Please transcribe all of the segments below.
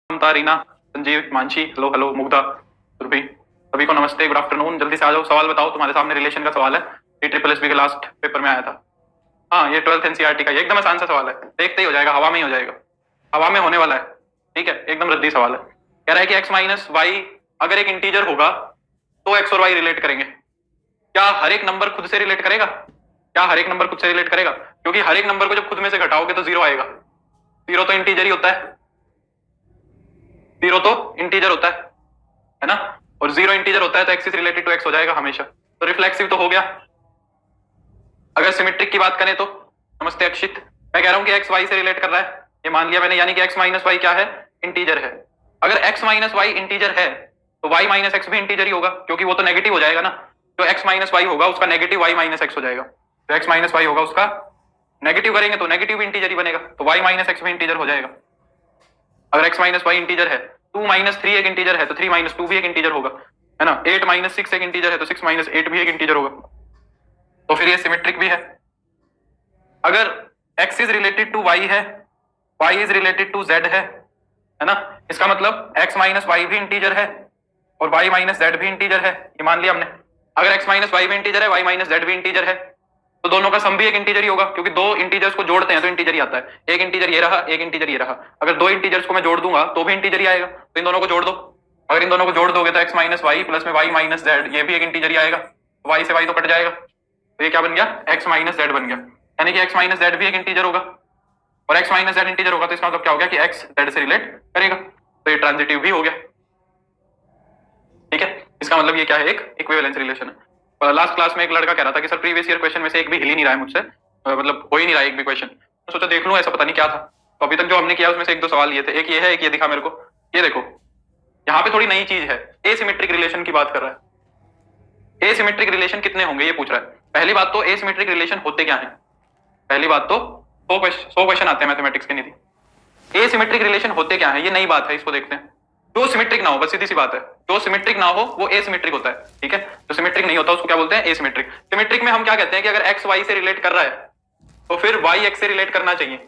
ममता, Reena, Sanjeev, Mansi, hello hello, Mugdha, Surabhi, सभी को नमस्ते, गुड आफ्टरनून। जल्दी से आ जाओ, सवाल बताओ। तुम्हारे सामने रिलेशन का सवाल है, ट्रिपल एस बी के लास्ट पेपर में आया था। हाँ, ये 12th एनसीईआरटी का, ये एकदम आसान सा सवाल है, देखते ही हो जाएगा, हवा में ही हो जाएगा, हवा में होने वाला है। ठीक है, एकदम रद्दी सवाल है। कह रहा है कि एक्स माइनस वाई अगर एक इंटीजर होगा तो एक्स और वाई रिलेट करेंगे। क्या हर एक नंबर खुद से रिलेट करेगा? क्या हर एक नंबर खुद से रिलेट करेगा? क्योंकि हर एक नंबर को जब खुद में से घटाओगे तो जीरो आएगा। जीरो तो इंटीजर ही होता है, जीरो तो इंटीजर होता है ना, और जीरो इंटीजर होता है तो x is related to x हो जाएगा हमेशा। तो रिफ्लेक्सिव तो हो गया। अगर सिमेट्रिक की बात करें तो, नमस्ते अक्षित, मैं कह रहा हूं कि एक्स वाई से रिलेट कर रहा है, ये मान लिया मैंने, यानी कि एक्स माइनस वाई क्या है? इंटीजर है। अगर एक्स माइनस वाई इंटीजर है तो वाई माइनस एक्स भी इंटीजर ही होगा, क्योंकि वो तो नेगेटिव हो जाएगा ना। तो एक्स माइनस वाई होगा उसका नेगेटिव वाई माइनस एक्स हो जाएगा। तो एक्स माइनस वाई होगा उसका नेगेटिव, करेंगे तो नेगेटिव भी इंटीजर ही बनेगा, तो वाई माइनस एक्स भी इंटीजर हो जाएगा। अगर एक्स माइनस वाई इंटीजर है, 2 - 3 एक इंटीजर है तो 3 - 2 भी एक इंटीजर होगा, है ना। 8 - 6 एक इंटीजर है तो 6 - 8 भी एक इंटीजर होगा। तो फिर ये सिमेट्रिक भी है। अगर x is related to y है, y is related to z है ना, इसका मतलब x माइनस वाई भी इंटीजर है और y माइनस जेड भी इंटीजर है, ये मान लिया हमने। अगर x माइनस वाई भी इंटीजर है, y माइनस जेड भी इंटीजर है, तो दोनों का सम भी एक इंटीजर ही होगा, क्योंकि दो इंटीजर्स को जोड़ते हैं तो इंटीजर ही आता है। एक इंटीजर ये रहा, एक इंटीजर ये रहा। अगर दो इंटीजर्स को मैं जोड़ दूंगा तो भी इंटीजर ही आएगा, तो इन दोनों को जोड़ दो। अगर इन दोनों को जोड़ दोगे तो x माइनस वाई प्लस में y माइनस जेड, ये भी एक इंटीजर ही आएगा, y से y तो कट जाएगा, तो ये क्या बन गया? x माइनस जेड बन गया, यानी कि x माइनस जेड भी एक इंटीजर होगा, और x माइनस जेड इंटीजर होगा तो इसका मतलब क्या हो गया कि x जेड से रिलेट करेगा, तो ये ट्रांजिटिव भी हो गया। ठीक है, इसका मतलब ये क्या है? एक इक्विवेलेंस रिलेशन है। लास्ट क्लास में एक लड़का कह रहा था कि सर प्रीवियस ईयर क्वेश्चन में से एक भी हिल ही नहीं रहा है मुझसे, मतलब हो ही नहीं रहा है एक भी क्वेश्चन। तो सोचा देख लूं, ऐसा पता नहीं क्या था। तो अभी तक जो हमने किया उसमें से एक दो सवाल ये थे, एक ये है, एक ये दिखा मेरे को, ये देखो, यहाँ पे थोड़ी नई चीज है, एसिमेट्रिक रिलेशन की बात कर रहा है। एसिमेट्रिक रिलेशन कितने होंगे ये पूछ रहा है। पहली बात तो एसिमेट्रिक रिलेशन होते क्या है, पहली बात तो 100 क्वेश्चन आते हैं मैथमेटिक्स के निधि। एसिमेट्रिक रिलेशन होते क्या है, ये नई बात है, इसको देखते हैं। जो सिमेट्रिक ना हो, बस सीधी सी बात है, जो सिमेट्रिक ना हो वो एसिमेट्रिक होता है। ठीक है, जो सिमेट्रिक नहीं होता उसको क्या बोलते हैं? एसिमेट्रिक। सिमेट्रिक में हम क्या कहते हैं कि अगर एक्स वाई से रिलेट कर रहा है तो फिर वाई एक्स से रिलेट करना चाहिए।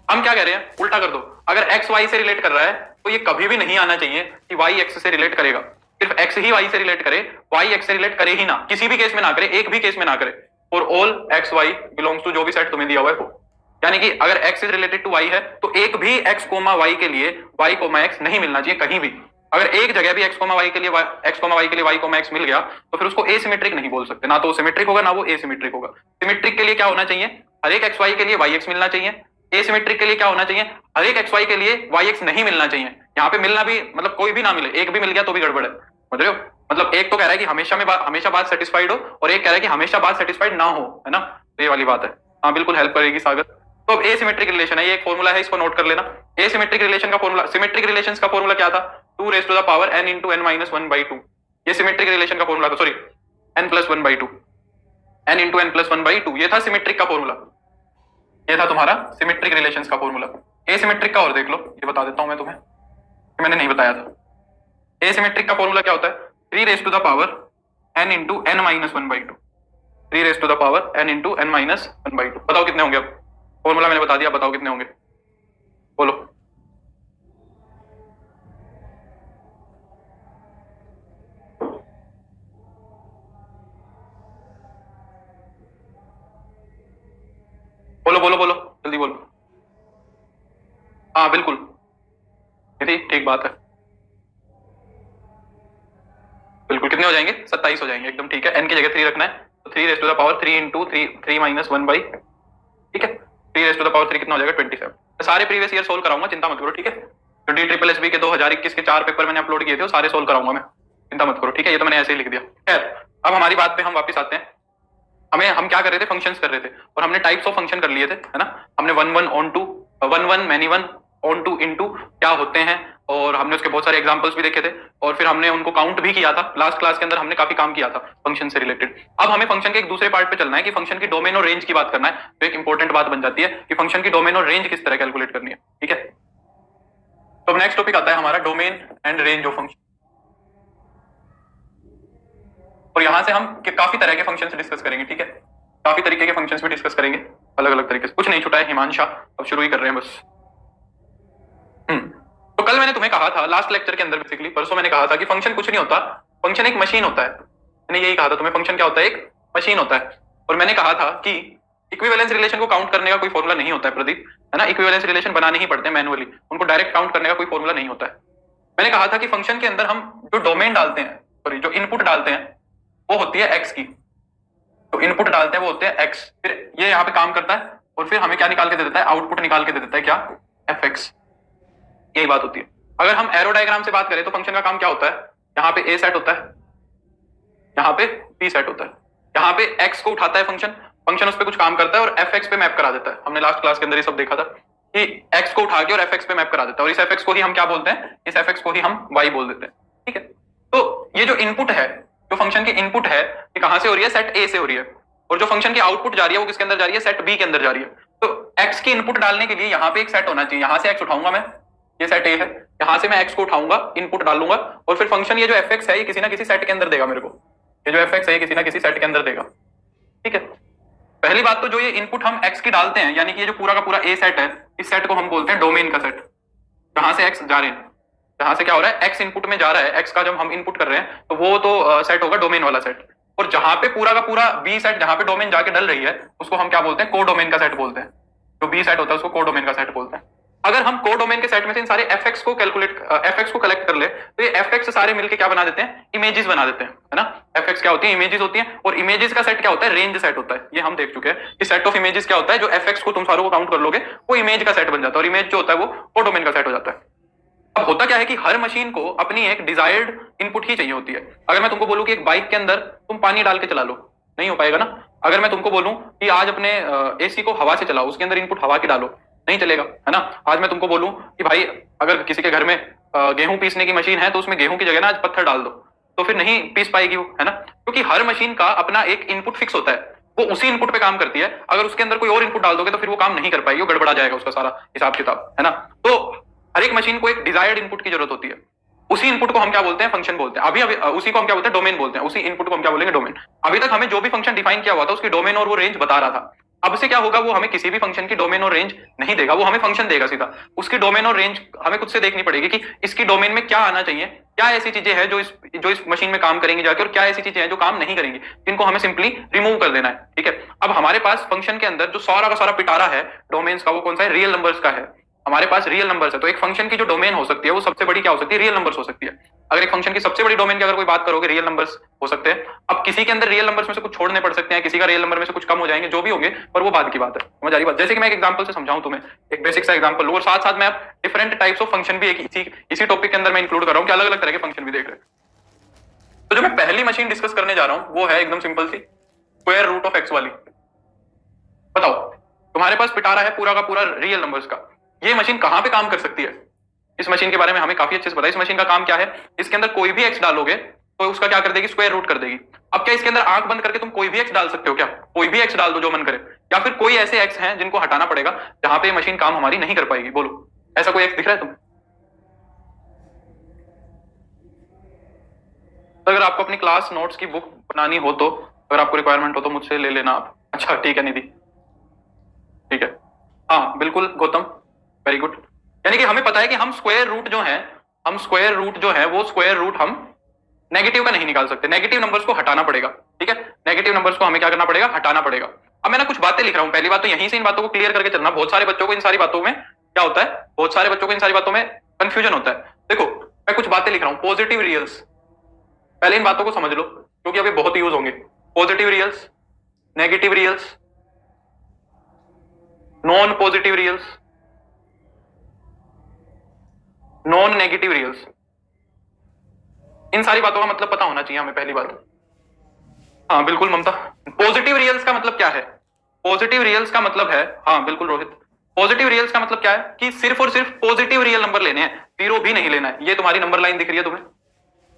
हम क्या कह रहे हैं, उल्टा कर दो, अगर एक्स वाई से रिलेट कर रहा है तो ये कभी भी नहीं आना चाहिए कि वाई एक्स से रिलेट करेगा। सिर्फ एक्स ही वाई से रिलेट करे, वाई एक्स से रिलेट करे ही ना, किसी भी केस में ना करे, एक भी केस में ना करे। For all x y belongs to जो भी सेट तुम्हें दिया हुआ है वो, यानी कि अगर x is related to y है तो एक भी x कोमा y के लिए y कोमा x नहीं मिलना चाहिए कहीं भी। अगर एक जगह भी x कोमा y के लिए x कोमा y के लिए y कोमा x मिल गया तो फिर उसको एसिमेट्रिक नहीं बोल सकते, ना तो सिमेट्रिक होगा ना वो एसिमेट्रिक होगा। सिमेट्रिक के लिए क्या होना चाहिए? हर एक x y के लिए y x मिलना चाहिए। एसिमेट्रिक के लिए क्या होना चाहिए? हर एक x y के लिए y x नहीं मिलना चाहिए। यहाँ पे मिलना भी मतलब कोई भी ना मिले, एक भी मिल गया तो भी गड़बड़ है, समझ रहे हो। मतलब एक तो कह रहा है कि हमेशा बात सेटिस्फाइड हो, और एक कह रहा है कि हमेशा बात सेटिस्फाइड ना हो, है ना। तो ये वाली बात है। हाँ बिल्कुल हेल्प करेगी सागर। तो अब एसिमेट्रिक रिलेशन है, ये एक फॉर्मूला है, इसको नोट कर लेना। एसिमेट्रिक रिलेशन का फॉर्मूला, सिमेट्रिक रिलेशंस का फॉर्मूला क्या था? 2 raised to the power n into n minus 1/2। ये सिमेट्रिक रिलेशन का फॉर्मूला था, sorry n plus 1/2, n into n plus 1/2, ये था सिमेट्रिक का फॉर्मूला, ये था तुम्हारा सिमेट्रिक रिलेशंस का फॉर्मूला। एसिमेट्रिक का और देख लो, ये बता देता हूं मैं तुम्हें, मैंने नहीं बताया था। एसिमेट्रिक का फॉर्मूला क्या होता है? 3 raised to the power n into n minus 1/2, 3 raised to the power n into n minus 1/2। बताओ कितने होंगे? अब फॉर्मूला मैंने बता दिया, बताओ कितने होंगे, बोलो। बोलो बोलो बोलो, जल्दी बोलो। हाँ बिल्कुल, ठीक बात है, बिल्कुल। कितने हो जाएंगे? 27 हो जाएंगे, एकदम ठीक है। n की जगह 3 रखना है, तो 3 raised to the power 3 into 3 minus 1 by, ठीक है, 3 raised to the power 3 कितना हो जाएगा? 27। सारे प्रीवियस ईयर सोल्व कराऊंगा, चिंता मत करो, ठीक है। जो डी ट्रिपल एस बी के 2021 के 4 पेपर मैंने अपलोड किए थे वो सारे सोल्व कराऊंगा मैं, चिंता मत करो, ठीक है। ये तो मैंने ऐसे ही लिख दिया। खैर, अब हमारी बात पे हम वापस आते हैं। हम क्या कर रहे थे? फंक्शंस कर रहे थे, और हमने टाइप्स ऑफ फंक्शन कर लिए थे, है ना। हमने 1 1 onto, 1 1 many 1 onto into क्या होते हैं, और हमने उसके बहुत सारे एग्जांपल्स भी देखे थे, और फिर हमने उनको काउंट भी किया था। लास्ट क्लास के अंदर हमने काफी काम किया था फंक्शन से रिलेटेड। अब हमें फंक्शन के एक दूसरे पार्ट पे चलना है कि फंक्शन की डोमेन और रेंज की बात करना है। तो एक इंपॉर्टेंट बात बन जाती है कि फंक्शन की डोमेन और रेंज किस तरह कैलकुलेट करनी है, ठीक है। तो नेक्स्ट टॉपिक आता है हमारा domain and range of function, और यहां से हम काफी तरह के फंक्शंस डिस्कस करेंगे, ठीक है। काफी तरीके के फंक्शंस भी डिस्कस करेंगे, अलग अलग तरीके से, कुछ नहीं छूटा है। हिमांशा, अब शुरू ही कर रहे हैं बस। तो कल मैंने तुम्हें कहा था लास्ट लेक्चर के अंदर, बेसिकली परसों मैंने कहा था कि फंक्शन कुछ नहीं होता, फंक्शन एक मशीन होता है। मैंने यही कहा था तुम्हें, फंक्शन क्या होता है, एक मशीन होता है। और मैंने कहा था कि इक्विवेलेंस रिलेशन को काउंट करने का कोई फॉर्मूला नहीं होता है प्रदीप, है ना। इक्विवेलेंस रिलेशन बनाने ही पड़ते हैं मैनुअली, उनको डायरेक्ट काउंट करने का कोई फॉर्मूला नहीं होता है। मैंने कहा था कि फंक्शन के अंदर हम जो डोमेन डालते हैं, सॉरी जो इनपुट डालते हैं वो होती है एक्स की। तो इनपुट डालते हैं वो होते हैं एक्स, फिर ये यहाँ पे काम करता है और फिर हमें क्या निकाल के दे देता है, आउटपुट निकाल के दे देता है, क्या, एफ एक्स। यही बात होती है। अगर हम एरो डायग्राम से बात करें तो फंक्शन का काम क्या होता है, यहाँ पे ए सेट होता है, यहाँ पे बी सेट होता है। यहाँ पे एक्स को उठाता है फंक्शन, फंक्शन उस पर कुछ काम करता है और एफ एक्स पे मैप करा देता है। हमने लास्ट क्लास के अंदर ये सब देखा था कि एक्स को उठा के और एफ एक्स पे मैप करा देता है, और इस एफ एक्स को ही हम क्या बोलते हैं, इस एफ एक्स को ही हम वाई बोल देते हैं। ठीक है, तो ये जो इनपुट है, जो फंक्शन की इनपुट है, ये कहां से हो रही है, सेट ए से हो रही है। और जो फंक्शन की आउटपुट जा रही है वो किसके अंदर जा रही है, सेट बी के अंदर जा रही है। तो एक्स की इनपुट डालने के लिए यहाँ पे एक सेट होना चाहिए, यहां से एक्स उठाऊंगा मैं, ये सेट ए है, यहां से मैं एक्स को उठाऊंगा, इनपुट डालूंगा, और फिर फंक्शन ये जो एफ एक्स है ये किसी ना किसी सेट के अंदर देगा मेरे को। ये जो एफ एक्स है ये किसी ना किसी सेट के अंदर देगा। ठीक है, पहली बात तो जो ये इनपुट हम एक्स की डालते हैं, यानी कि ये जो पूरा का पूरा ए सेट है, इस सेट को हम बोलते हैं डोमेन का सेट। जहां से एक्स जा रहे हैं, जहां से क्या हो रहा है, एक्स इनपुट में जा रहा है, एक्स का जब हम इनपुट कर रहे हैं तो वो तो सेट होगा डोमेन वाला सेट। और जहां पे पूरा का पूरा बी सेट, जहां पे डोमेन जाके डल रही है, उसको हम क्या बोलते हैं, को डोमेन का सेट बोलते हैं। जो बी सेट होता है उसको को डोमेन का सेट बोलते हैं। अगर हम को डोमेन के सेट में से इन सारे एफ एक्स को कलेक्ट कर ले तो ये एफ एक्स सारे मिलकर क्या बना देते हैं, इमेजेस बना देते हैं, है ना। एफ एक्स क्या होती है, इमेजेस होती हैं, और इमेजेस का सेट क्या होता है, रेंज सेट होता है। ये हम देख चुके हैं कि सेट ऑफ इमेजेस क्या होता है, जो एफ एक्स को तुम सारों को काउंट कर लोगे वो इमेज का सेट बन जाता है, और इमेज जो होता है वो को डोमेन का सेट हो जाता है। अब होता क्या है कि हर मशीन को अपनी एक डिजायर्ड इनपुट ही चाहिए होती है। अगर मैं तुमको बोलूं कि एक बाइक के अंदर तुम पानी डाल के चला लो, नहीं हो पाएगा ना। अगर मैं तुमको बोलूं कि आज अपने एसी को हवा से चलाओ, उसके अंदर इनपुट हवा की डालो, नहीं चलेगा, है ना। आज मैं तुमको बोलूं कि भाई अगर किसी के घर में गेहूं पीसने की मशीन है तो उसमें गेहूं की जगह ना आज पत्थर डाल दो, तो फिर नहीं पीस पाएगी वो, है ना। क्योंकि हर मशीन का अपना एक इनपुट फिक्स होता है, वो उसी इनपुट पे काम करती है। अगर उसके अंदर कोई और इनपुट डाल दोगे तो फिर वो काम नहीं कर पाएगी, वो गड़बड़ा जाएगा उसका सारा हिसाब किताब, है ना। तो हर एक मशीन को एक डिजायर्ड इनपुट की जरूरत होती है। उसी इनपुट को हम क्या बोलते हैं, फंक्शन बोलते हैं। अभी उसी को हम क्या बोलते हैं, डोमेन बोलते हैं। उसी इनपुट को हम क्या बोलेंगे, डोमेन। अभी तक हमें जो भी फंक्शन डिफाइन किया हुआ था उसकी डोमेन और वो रेंज बता रहा था। अब से क्या होगा, वो हमें किसी भी फंक्शन की डोमेन और रेंज नहीं देगा, वो हमें फंक्शन देगा सीधा। उसकी डोमेन और रेंज हमें खुद से देखनी पड़ेगी कि इसकी डोमेन में क्या आना चाहिए, क्या ऐसी चीजें हैं जो इस मशीन में काम करेंगी जाके, और क्या ऐसी चीजें हैं जो काम नहीं करेंगी, जिनको हमें सिंपली रिमूव कर देना है। ठीक है, अब हमारे पास फंक्शन के अंदर जो सारा का सारा पिटारा है डोमेन्स का, वो कौन सा है, रियल नंबर्स का है। हमारे पास रियल नंबर्स है, तो एक फंक्शन की जो डोमेन हो सकती है वो सबसे बड़ी क्या हो सकती है, रियल नंबर्स हो सकती है। अगर एक फंक्शन की सबसे बड़ी डोमेन की अगर कोई बात करोगे, रियल नंबर्स हो सकते हैं। अब किसी के अंदर रियल नंबर्स में से कुछ छोड़ने पड़ सकते हैं, किसी का रियल नंबर में से कुछ कम हो जाएंगे, जो भी होंगे, पर वो बाद की बात है, समझ आ रही बात। जैसे कि मैं एक एग्जांपल से समझाऊं तुम्हें, एक बेसिक सा एग्जांपल लो, और साथ साथ मैं आप डिफरेंट टाइप्स ऑफ फंक्शन भी इसी टॉपिक के अंदर मैं इंक्लूड कर रहा हूं कि अलग अलग तरह के फंक्शन भी देख रहे हैं। तो जो मैं पहली मशीन डिस्कस करने जा रहा हूं वो है एकदम सिंपल सी, स्क्वायर रूट ऑफ एक्स वाली। बताओ, तुम्हारे पास पिटारा है पूरा का पूरा रियल नंबर्स का, ये मशीन कहां पे काम कर सकती है। इस मशीन के बारे में हमें काफी अच्छे से पता है। इस मशीन का काम क्या है, इसके अंदर कोई भी एक्स डालोगे तो उसका क्या कर देगी, स्क्वायर रूट कर देगी। अब क्या इसके अंदर आंख बंद करके तुम कोई भी एक्स डाल सकते हो क्या, कोई भी एक्स डाल दो जो मन करे, या फिर कोई ऐसे एक्स हैं जिनको हटाना पड़ेगा जहां पे मशीन काम हमारी नहीं कर पाएगी। बोलो, ऐसा कोई एक्स दिख रहा है तुम्हें। अगर आपको अपनी क्लास नोट्स की बुक बनानी हो तो, अगर आपको रिक्वायरमेंट हो तो मुझसे ले लेना आप। अच्छा ठीक है निधि, ठीक है, हाँ बिल्कुल गौतम, वेरी गुड। यानी कि हमें पता है कि हम स्क्वायर रूट जो है, वो स्क्वायर रूट हम नेगेटिव का नहीं निकाल सकते, नेगेटिव नंबर्स को हटाना पड़ेगा। ठीक है, नेगेटिव नंबर्स को हमें क्या करना पड़ेगा, हटाना पड़ेगा। अब मैं ना कुछ बातें लिख रहा हूं, पहली बात तो यहीं से इन बातों को क्लियर करके चलना। बहुत सारे बच्चों को इन सारी बातों में क्या होता है, बहुत सारे बच्चों को इन सारी बातों में कंफ्यूजन होता है। देखो मैं कुछ बातें लिख रहा हूं, पॉजिटिव रियल्स, पहले इन बातों को समझ लो क्योंकि अभी बहुत यूज होंगे। Positive reals, negative reals, non positive reals, non negative reals, इन सारी बातों का मतलब पता होना चाहिए हमें, पहली बात। हाँ बिल्कुल ममता, पॉजिटिव रियल्स का मतलब क्या है, पॉजिटिव रियल्स का मतलब है, हाँ बिल्कुल रोहित, पॉजिटिव रियल्स का मतलब क्या है कि सिर्फ और सिर्फ पॉजिटिव रियल नंबर लेने हैं, जीरो भी नहीं लेना है। ये तुम्हारी नंबर लाइन दिख रही है तुम्हें,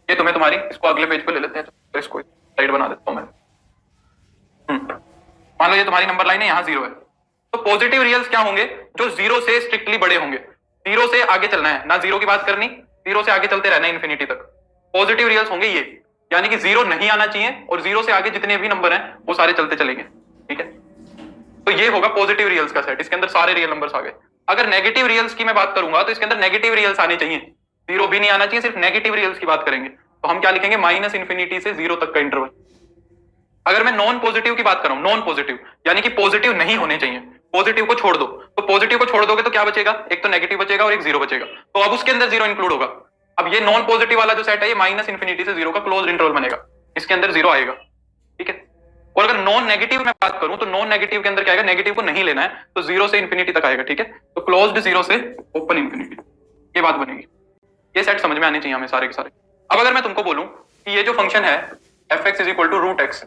ये तुम्हें तुम्हारी, इसको अगले पेज पे ले लेते हैं, तो इसको स्लाइड बना देता हूं मैं। मान लो ये तुम्हारी नंबर लाइन है, यहां जीरो है, तो पॉजिटिव रियल्स क्या होंगे, जो जीरो से स्ट्रिक्टली बड़े होंगे। जीरो से आगे चलना है ना, जीरो की बात करनी, जीरो से आगे चलते रहना है इन्फिनिटी तक। पॉजिटिव रियल्स होंगे ये, यानी कि जीरो नहीं आना चाहिए और जीरो से आगे जितने भी नंबर हैं वो सारे चलते चलेंगे। ठीक है, तो ये होगा पॉजिटिव रियल्स का सेट, इसके अंदर सारे रियल नंबर्स आ गए। अगर नेगेटिव रियल्स की मैं बात करूंगा तो इसके अंदर नेगेटिव रियल्स आने चाहिए, जीरो भी नहीं आना चाहिए, सिर्फ नेगेटिव रियल्स की बात करेंगे तो हम क्या लिखेंगे, माइनस इंफिनिटी से जीरो तक का इंटरवल। अगर मैं नॉन पॉजिटिव की बात कर रहा हूं, नॉन पॉजिटिव यानी कि पॉजिटिव नहीं होने चाहिए, पॉजिटिव को छोड़ दो, तो पॉजिटिव को छोड़ दोगे तो क्या बचेगा, एक तो नेगेटिव बचेगा और एक जीरो बचेगा, तो अब उसके अंदर जीरो इंक्लूड होगा। अब ये नॉन पॉजिटिव वाला जो सेट है ये माइनस इंफिनिटी से जीरो का क्लोज इंटरवल बनेगा, इसके अंदर जीरो आएगा, ठीक है। और अगर नॉन नेगेटिव में बात करूं तो नॉन नेगेटिव के अंदर क्या आएगा, नेगेटिव को नहीं लेना है तो जीरो से इंफिनिटी तक आएगा, ठीक है। तो क्लोज्ड जीरो से ओपन इंफिनिटी, ये बात बनेगी। ये सेट समझ में आने चाहिए हमें सारे के सारे। अब अगर मैं तुमको बोलूं कि ये जो फंक्शन है f x is equal to root x,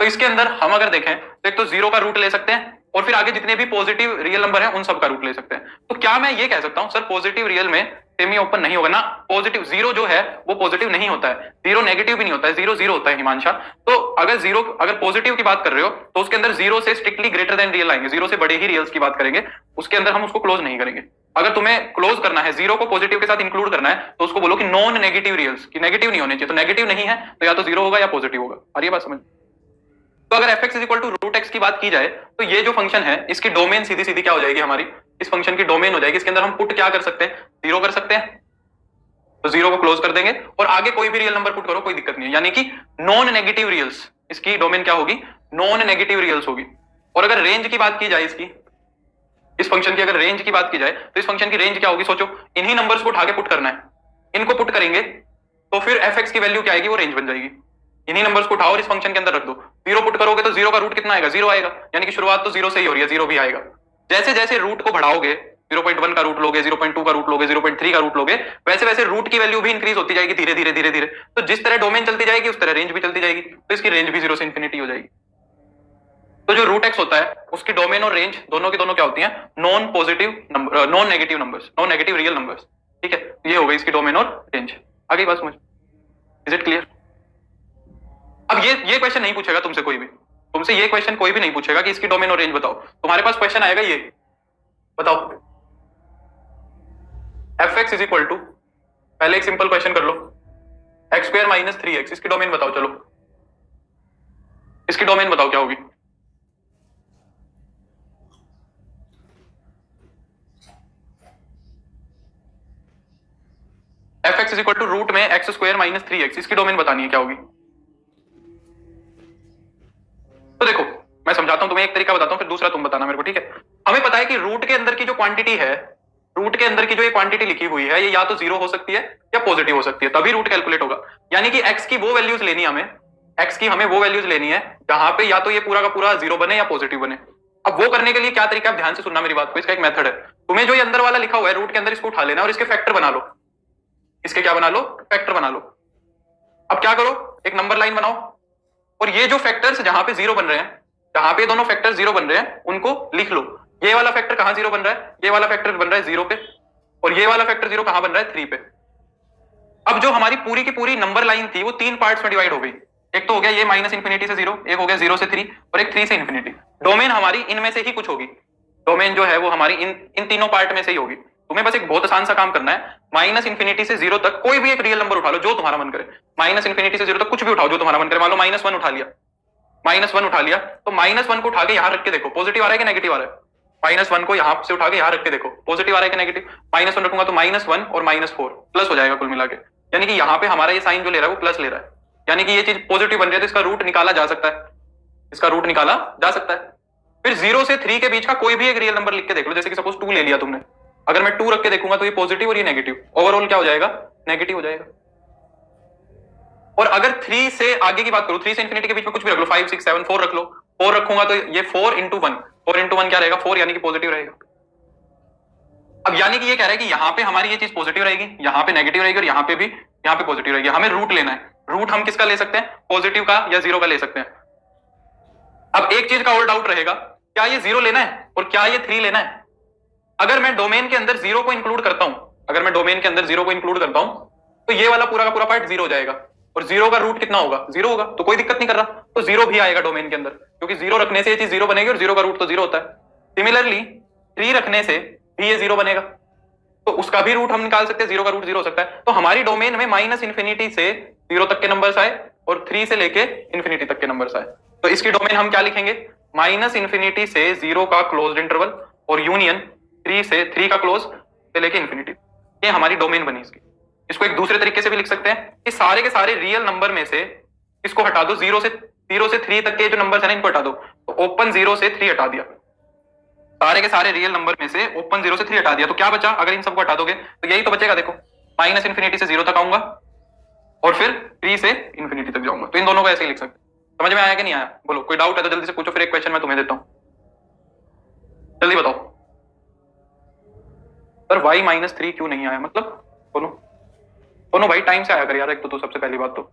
तो इसके अंदर हम अगर देखें तो एक तो जीरो का रूट ले सकते हैं और फिर आगे जितने भी पॉजिटिव रियल नंबर हैं उन सब का रूट ले सकते हैं। तो क्या मैं ये कह सकता हूं सर पॉजिटिव रियल में सेमी ओपन नहीं होगा ना, पॉजिटिव जीरो जो है वो पॉजिटिव नहीं होता है, जीरो नेगेटिव भी नहीं होता है, जीरो जीरो होता है हिमांशा। तो अगर जीरो, अगर पॉजिटिव की बात कर रहे हो तो उसके अंदर जीरो से स्ट्रिक्टली ग्रेटर देन रियल आएंगे, जीरो से बड़े ही रियल्स की बात करेंगे, उसके अंदर हम उसको क्लोज नहीं करेंगे। अगर तुम्हें क्लोज करना है, जीरो को पॉजिटिव के साथ इंक्लूड करना है तो उसको बोलो कि नॉन नेगेटिव रियल्स, की नेगेटिव नहीं होने चाहिए, तो नेगेटिव नहीं है तो या तो जीरो होगा या पॉजिटिव होगा। और ये बात समझ। तो अगर fx is equal to root x की बात की जाए तो ये जो फंक्शन है इसकी डोमेन सीधी सीधी क्या हो जाएगी हमारी, इस फंक्शन की डोमेन हो जाएगी, इसके अंदर हम पुट क्या कर सकते हैं, जीरो कर सकते हैं, तो जीरो को क्लोज कर देंगे और आगे कोई भी रियल नंबर पुट करो कोई दिक्कत नहीं है, यानी कि नॉन नेगेटिव रियल्स, इसकी डोमेन क्या होगी, नॉन नेगेटिव रियल्स होगी। और अगर रेंज की बात की जाए इसकी, इस फंक्शन की अगर रेंज की बात की जाए तो इस फंक्शन की रेंज क्या होगी, सोचो इन्हीं नंबर्स को उठा के पुट करना है, इनको पुट करेंगे तो फिर fx की वैल्यू क्या आएगी, वो रेंज बन जाएगी। इन्हीं नंबर्स को उठाओ और इस फंक्शन के अंदर रख दो, जीरो पुट करोगे तो जीरो का रूट कितना आएगा, जीरो आएगा, यानी कि शुरुआत तो जीरो से ही हो रही है, जीरो भी आएगा। जैसे जैसे रूट को बढ़ाओगे, 0.1 का रूट लोगे, 0.2 का रूट लोगे, 0.3 का रूट लोगे, वैसे वैसे रूट की वैल्यू भी इंक्रीज होती जाएगी धीरे धीरे धीरे धीरे। तो जिस तरह डोमेन चलती जाएगी उस तरह रेंज भी चलती जाएगी, तो इसकी रेंज भी जीरो से इंफिनिटी हो जाएगी। तो जो रूट एक्स होता है उसकी डोमेन और रेंज दोनों की दोनों क्या होती है, non positive number, non negative numbers, non negative real numbers, ठीक है। ये हो गई इसकी डोमेन और रेंज। आगे बात समझ, इज इट क्लियर। अब ये क्वेश्चन नहीं पूछेगा तुमसे कोई भी, तुमसे ये क्वेश्चन कोई भी नहीं पूछेगा कि इसकी डोमेन और रेंज बताओ, तुम्हारे पास क्वेश्चन आएगा ये बताओ f x is equal to, पहले एक सिंपल क्वेश्चन कर लो, एक्स स्क्वायर माइनस 3x, इसकी डोमेन बताओ, चलो इसकी डोमेन बताओ क्या होगी। F x is equal to root में एक्स स्क्वायर माइनस 3x, इसकी डोमेन बतानी है क्या होगी। तो देखो मैं समझाता हूं तुम्हें, एक तरीका बताता हूं फिर दूसरा तुम बताना मेरे को, ठीक है। हमें पता है कि रूट के अंदर की जो क्वांटिटी है, रूट के अंदर की जो ये क्वांटिटी लिखी हुई है ये या तो जीरो हो सकती है या पॉजिटिव हो सकती है, तभी रूट कैलकुलेट होगा। यानी कि एक्स की वो वैल्यूज लेनी है हमें, एक्स की हमें वो वैल्यूज लेनी है जहां पे या तो ये पूरा का पूरा जीरो बने या पॉजिटिव बने। अब वो करने के लिए क्या तरीका है, ध्यान से सुनना मेरी बात को, इसका एक मेथड है। तुम्हें जो ये अंदर वाला लिखा हुआ है रूट के अंदर, इसको उठा लेना और इसके फैक्टर बना लो, इसके क्या बना लो, फैक्टर बना लो। अब क्या करो, एक नंबर लाइन बनाओ और ये जो फैक्टर्स जहां पे जीरो बन रहे हैं, जहां पे दोनों फैक्टर जीरो बन रहे हैं उनको लिख लो। ये वाला फैक्टर कहां जीरो बन रहा है, ये वाला फैक्टर बन रहा है जीरो पे, और ये वाला फैक्टर जीरो कहां बन रहा है, 3 पे। अब जो हमारी पूरी की पूरी नंबर लाइन थी वो 3 पार्ट्स में डिवाइड हो गई, एक तो हो गया ये माइनस इंफिनिटी से जीरो, एक हो गया 0 से 3 और एक 3 से इंफिनिटी। डोमेन हमारी इनमें से ही कुछ होगी, डोमेन जो है वो हमारी इन तीनों पार्ट में से ही होगी। तुम्हें बस एक बहुत आसान सा काम करना है, माइनस इंफिनिटी से जीरो तक कोई भी एक रियल नंबर उठा लो जो तुम्हारा मन करे, माइनस इंफिनिटी से जीरो तक कुछ भी उठाओ जो तुम्हारा मन करे। मान लो -1 उठा लिया, -1 उठा लिया, तो -1 को उठा के यहां रख के देखो पॉजिटिव आ रहा है कि नेगेटिव आ रहा है। -1 को यहां से उठा के यहां रख के देखो पॉजिटिव आ रहा है कि नेगेटिव। -1 रखूंगा तो -1 और -4 प्लस हो जाएगा कुल मिला के, यानी कि यहाँ पे हमारा ये साइन जो ले रहा है वो प्लस ले रहा है, यानी कि ये चीज पॉजिटिव बन रही है, तो इसका रूट निकाला जा सकता है, इसका रूट निकाला जा सकता है। फिर 0 से 3 के बीच का कोई भी एक रियल नंबर लिख के देख लो, जैसे कि सपोज 2 ले लिया तुमने, अगर मैं 2 रख के देखूंगा तो ये पॉजिटिव और ये नेगेटिव, ओवरऑल क्या हो जाएगा, नेगेटिव हो जाएगा। और अगर 3 से आगे की बात करूं, 3 से इंफिनिटी के बीच में कुछ भी रख लो, 5 6 7 4 रख लो, 4 रखूंगा तो ये 4 into 1, 4 into 1 क्या रहेगा, 4, यानी कि पॉजिटिव रहेगा। अब यानी कि ये कह रहा है कि यहाँ पे हमारी ये चीज पॉजिटिव रहेगी, यहाँ पे नेगेटिव रहेगी और यहाँ पे भी, यहाँ पे पॉजिटिव रहेगी। हमें रूट लेना है, रूट हम किसका ले सकते हैं, पॉजिटिव का या जीरो का ले सकते हैं। अब एक चीज का और डाउट रहेगा, क्या ये जीरो लेना है और क्या ये 3 लेना है। अगर मैं डोमेन के अंदर जीरो को इंक्लूड करता हूं, अगर मैं डोमेन के अंदर जीरो को इंक्लूड करता हूं तो ये वाला पूरा का पूरा पार्ट जीरो हो जाएगा, और जीरो का रूट कितना होगा, जीरो होगा, तो कोई दिक्कत नहीं कर रहा, तो जीरो भी आएगा डोमेन के अंदर, क्योंकि जीरो रखने से ये चीज जीरो बनेगी और जीरो का रूट तो जीरो होता है। सिमिलरली 3 रखने से भी ये जीरो बनेगा, तो उसका भी रूट हम निकाल सकते हैं, जीरो का रूट जीरो हो सकता है। तो हमारी डोमेन में माइनस इंफिनिटी से जीरो तक के नंबर्स आए और 3 से लेके इंफिनिटी तक के नंबर्स आए, तो इसकी डोमेन हम क्या लिखेंगे, माइनस इंफिनिटी से जीरो का क्लोज्ड इंटरवल और यूनियन 3 का क्लोज से लेके इन्फिनिटी, ये हमारी डोमेन बनी इसकी। इसको एक दूसरे तरीके से भी लिख सकते हैं कि सारे के सारे रियल नंबर में से इसको हटा दो, 0 से 3 तक के जो नंबर है ना इनको हटा दो, तो ओपन 0 से 3 हटा दिया, सारे के सारे रियल नंबर में से ओपन 0 से 3 हटा दिया, तो क्या बचा? अगर इन सबको हटा दोगे तो यही तो बचेगा, देखो माइनस इन्फिनिटी से 0 तक आऊंगा और फिर 3 से इन्फिनिटी तक जाऊंगा। तो इन दोनों को ऐसे ही लिख सकते। समझ में आया कि नहीं आया? बोलो, कोई डाउट है तो जल्दी से पूछो, फिर एक क्वेश्चन मैं तुम्हें देता हूं, जल्दी बताओ। सर y-3 क्यों नहीं आया? मतलब बोलो दोनों भाई, टाइम से आया कर यार। एक तो सबसे पहली बात तो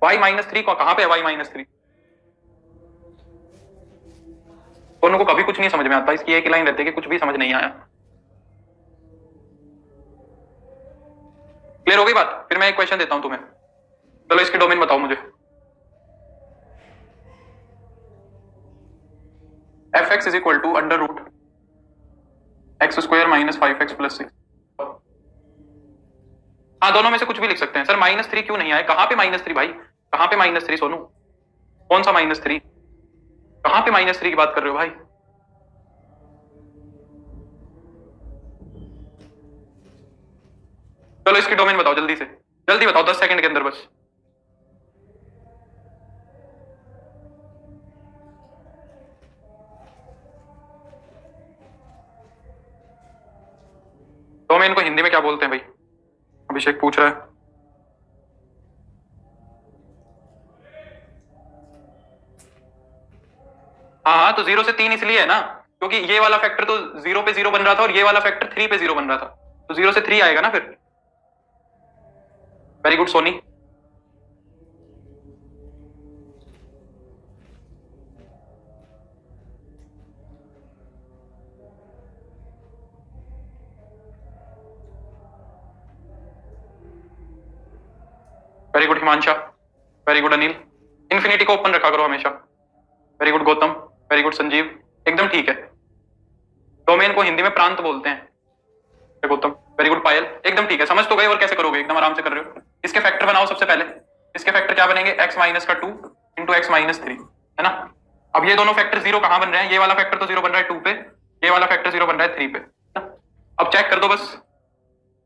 y-3 कहां पे है? y-3 दोनों को कभी कुछ नहीं समझ में आता, इसकी एक ही लाइन रहती है कि कुछ भी समझ नहीं आया। क्लियर हो गई बात? फिर मैं एक क्वेश्चन देता हूं तुम्हें, चलो इसकी डोमेन बताओ मुझे। fx is equal to under root x square minus 5x plus 6। हाँ, दोनों में से कुछ भी लिख सकते हैं। सर -3 क्यों नहीं आया? कहां पे -3 भाई? कहां पे -3 सोनू? कौन सा -3? कहां पे -3 की बात कर रहे हो भाई? चलो इसकी डोमेन बताओ जल्दी से, जल्दी बताओ, 10 सेकंड के अंदर बस। डोमेन को हिंदी में क्या बोलते हैं भाई? अभिषेक पूछ रहा है। हाँ, तो 0 से 3 इसलिए है ना क्योंकि ये वाला फैक्टर तो 0 पे 0 बन रहा था और ये वाला फैक्टर 3 पे 0 बन रहा था, तो 0 से 3 आएगा ना फिर। Very good Soni. Very good Himansha, very good Anil. Infinity को ओपन रखा करो हमेशा। Very good Gautam, very good Sanjeev, एकदम ठीक है। डोमेन को हिंदी में प्रांत बोलते हैं गौतम। वेरी गुड पायल, एकदम ठीक है। समझ तो गए और कैसे करोगे? एकदम आराम से कर रहे हो। इसके फैक्टर बनाओ सबसे पहले। इसके फैक्टर क्या बनेंगे? x माइनस का 2 इंटू एक्स माइनस 3, है ना। अब ये दोनों फैक्टर 0 कहां बन रहे हैं? ये वाला फैक्टर तो 0 बन रहा है 2 पे, ये वाला फैक्टर 0 बन रहा है 3 पे। अब चेक कर दो बस,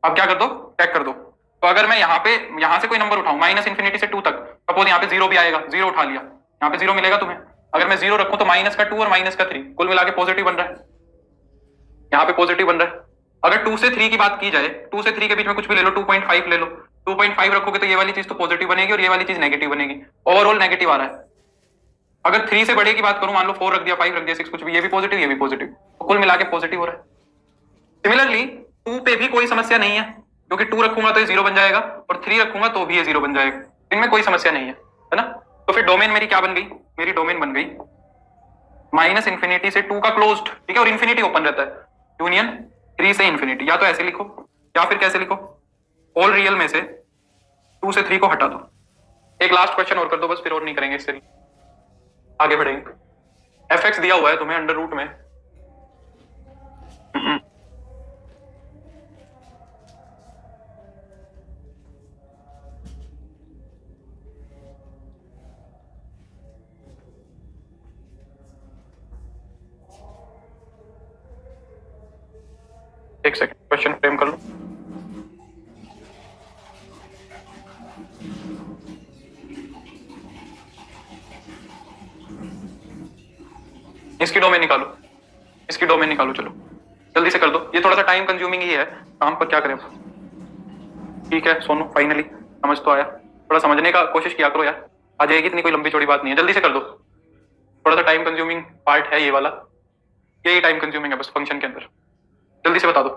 अब क्या कर दो? चेक कर दो। तो अगर मैं यहां से कोई नंबर उठाऊं माइनस इन्फिनिटी से 2 तक, सपोज यहाँ पे 0 भी आएगा, 0 उठा लिया, यहाँ पे 0 मिलेगा तुम्हें। अगर मैं 0 रखूं तो माइनस का 2 और माइनस का 3 कुल मिला के पॉजिटिव बन रहा है, यहाँ पे पॉजिटिव बन रहा है। अगर 2 से 3 की बात की जाए, 2 से 3 के बीच में कुछ भी ले लो, 2.5 ले लो, 2.5 रखोगे तो ये वाली चीज तो पॉजिटिव बनेगी और ये वाली चीज नेगेटिव बनेगी। ओवरऑल नेगेटिव आ रहा है। अगर 3 से बड़े की बात करूं, मान लो 4 रख दिया, 5 रख दिया, 6 कुछ भी, ये भी पॉजिटिव, ये भी पॉजिटिव, तो कुल मिला के पॉजिटिव हो रहा है। सिमिलरली 2 पे भी कोई समस्या नहीं है क्योंकि 2 रखूंगा तो ये 0 बन जाएगा और 3 रखूंगा तो भी ये 0 बन जाएगा, इनमें कोई समस्या नहीं है ना। तो फिर डोमेन मेरी क्या बन गई? मेरी डोमेन बन गई माइनस इन्फिनिटी से 2 का क्लोज्ड, ठीक है, और इन्फिनिटी ओपन रहता है, यूनियन 3 से इन्फिनिटी। या तो ऐसे लिखो या फिर कैसे लिखो, ऑल रियल में से 2 से 3 को हटा दो। एक लास्ट क्वेश्चन और कर दो बस, फिर और नहीं करेंगे, इससे आगे बढ़ेंगे। एफ एक्स दिया हुआ है तुम्हें अंडर रूट में, एक सेकंड क्वेश्चन फ्रेम कर लो। इसकी डोमेन निकालो, इसकी डोमेन निकालो, चलो जल्दी से कर दो। ये थोड़ा सा टाइम कंज्यूमिंग ही है, काम पर क्या करें। ठीक है सोनू, फाइनली समझ तो आया। थोड़ा समझने का कोशिश किया करो यार, आ जाएगी, इतनी कोई लंबी चौड़ी बात नहीं है, जल्दी से कर दो। थोड़ा सा टाइम कंज्यूमिंग पार्ट है ये वाला, यही टाइम कंज्यूमिंग है बस फंक्शन के अंदर। जल्दी से बता दो,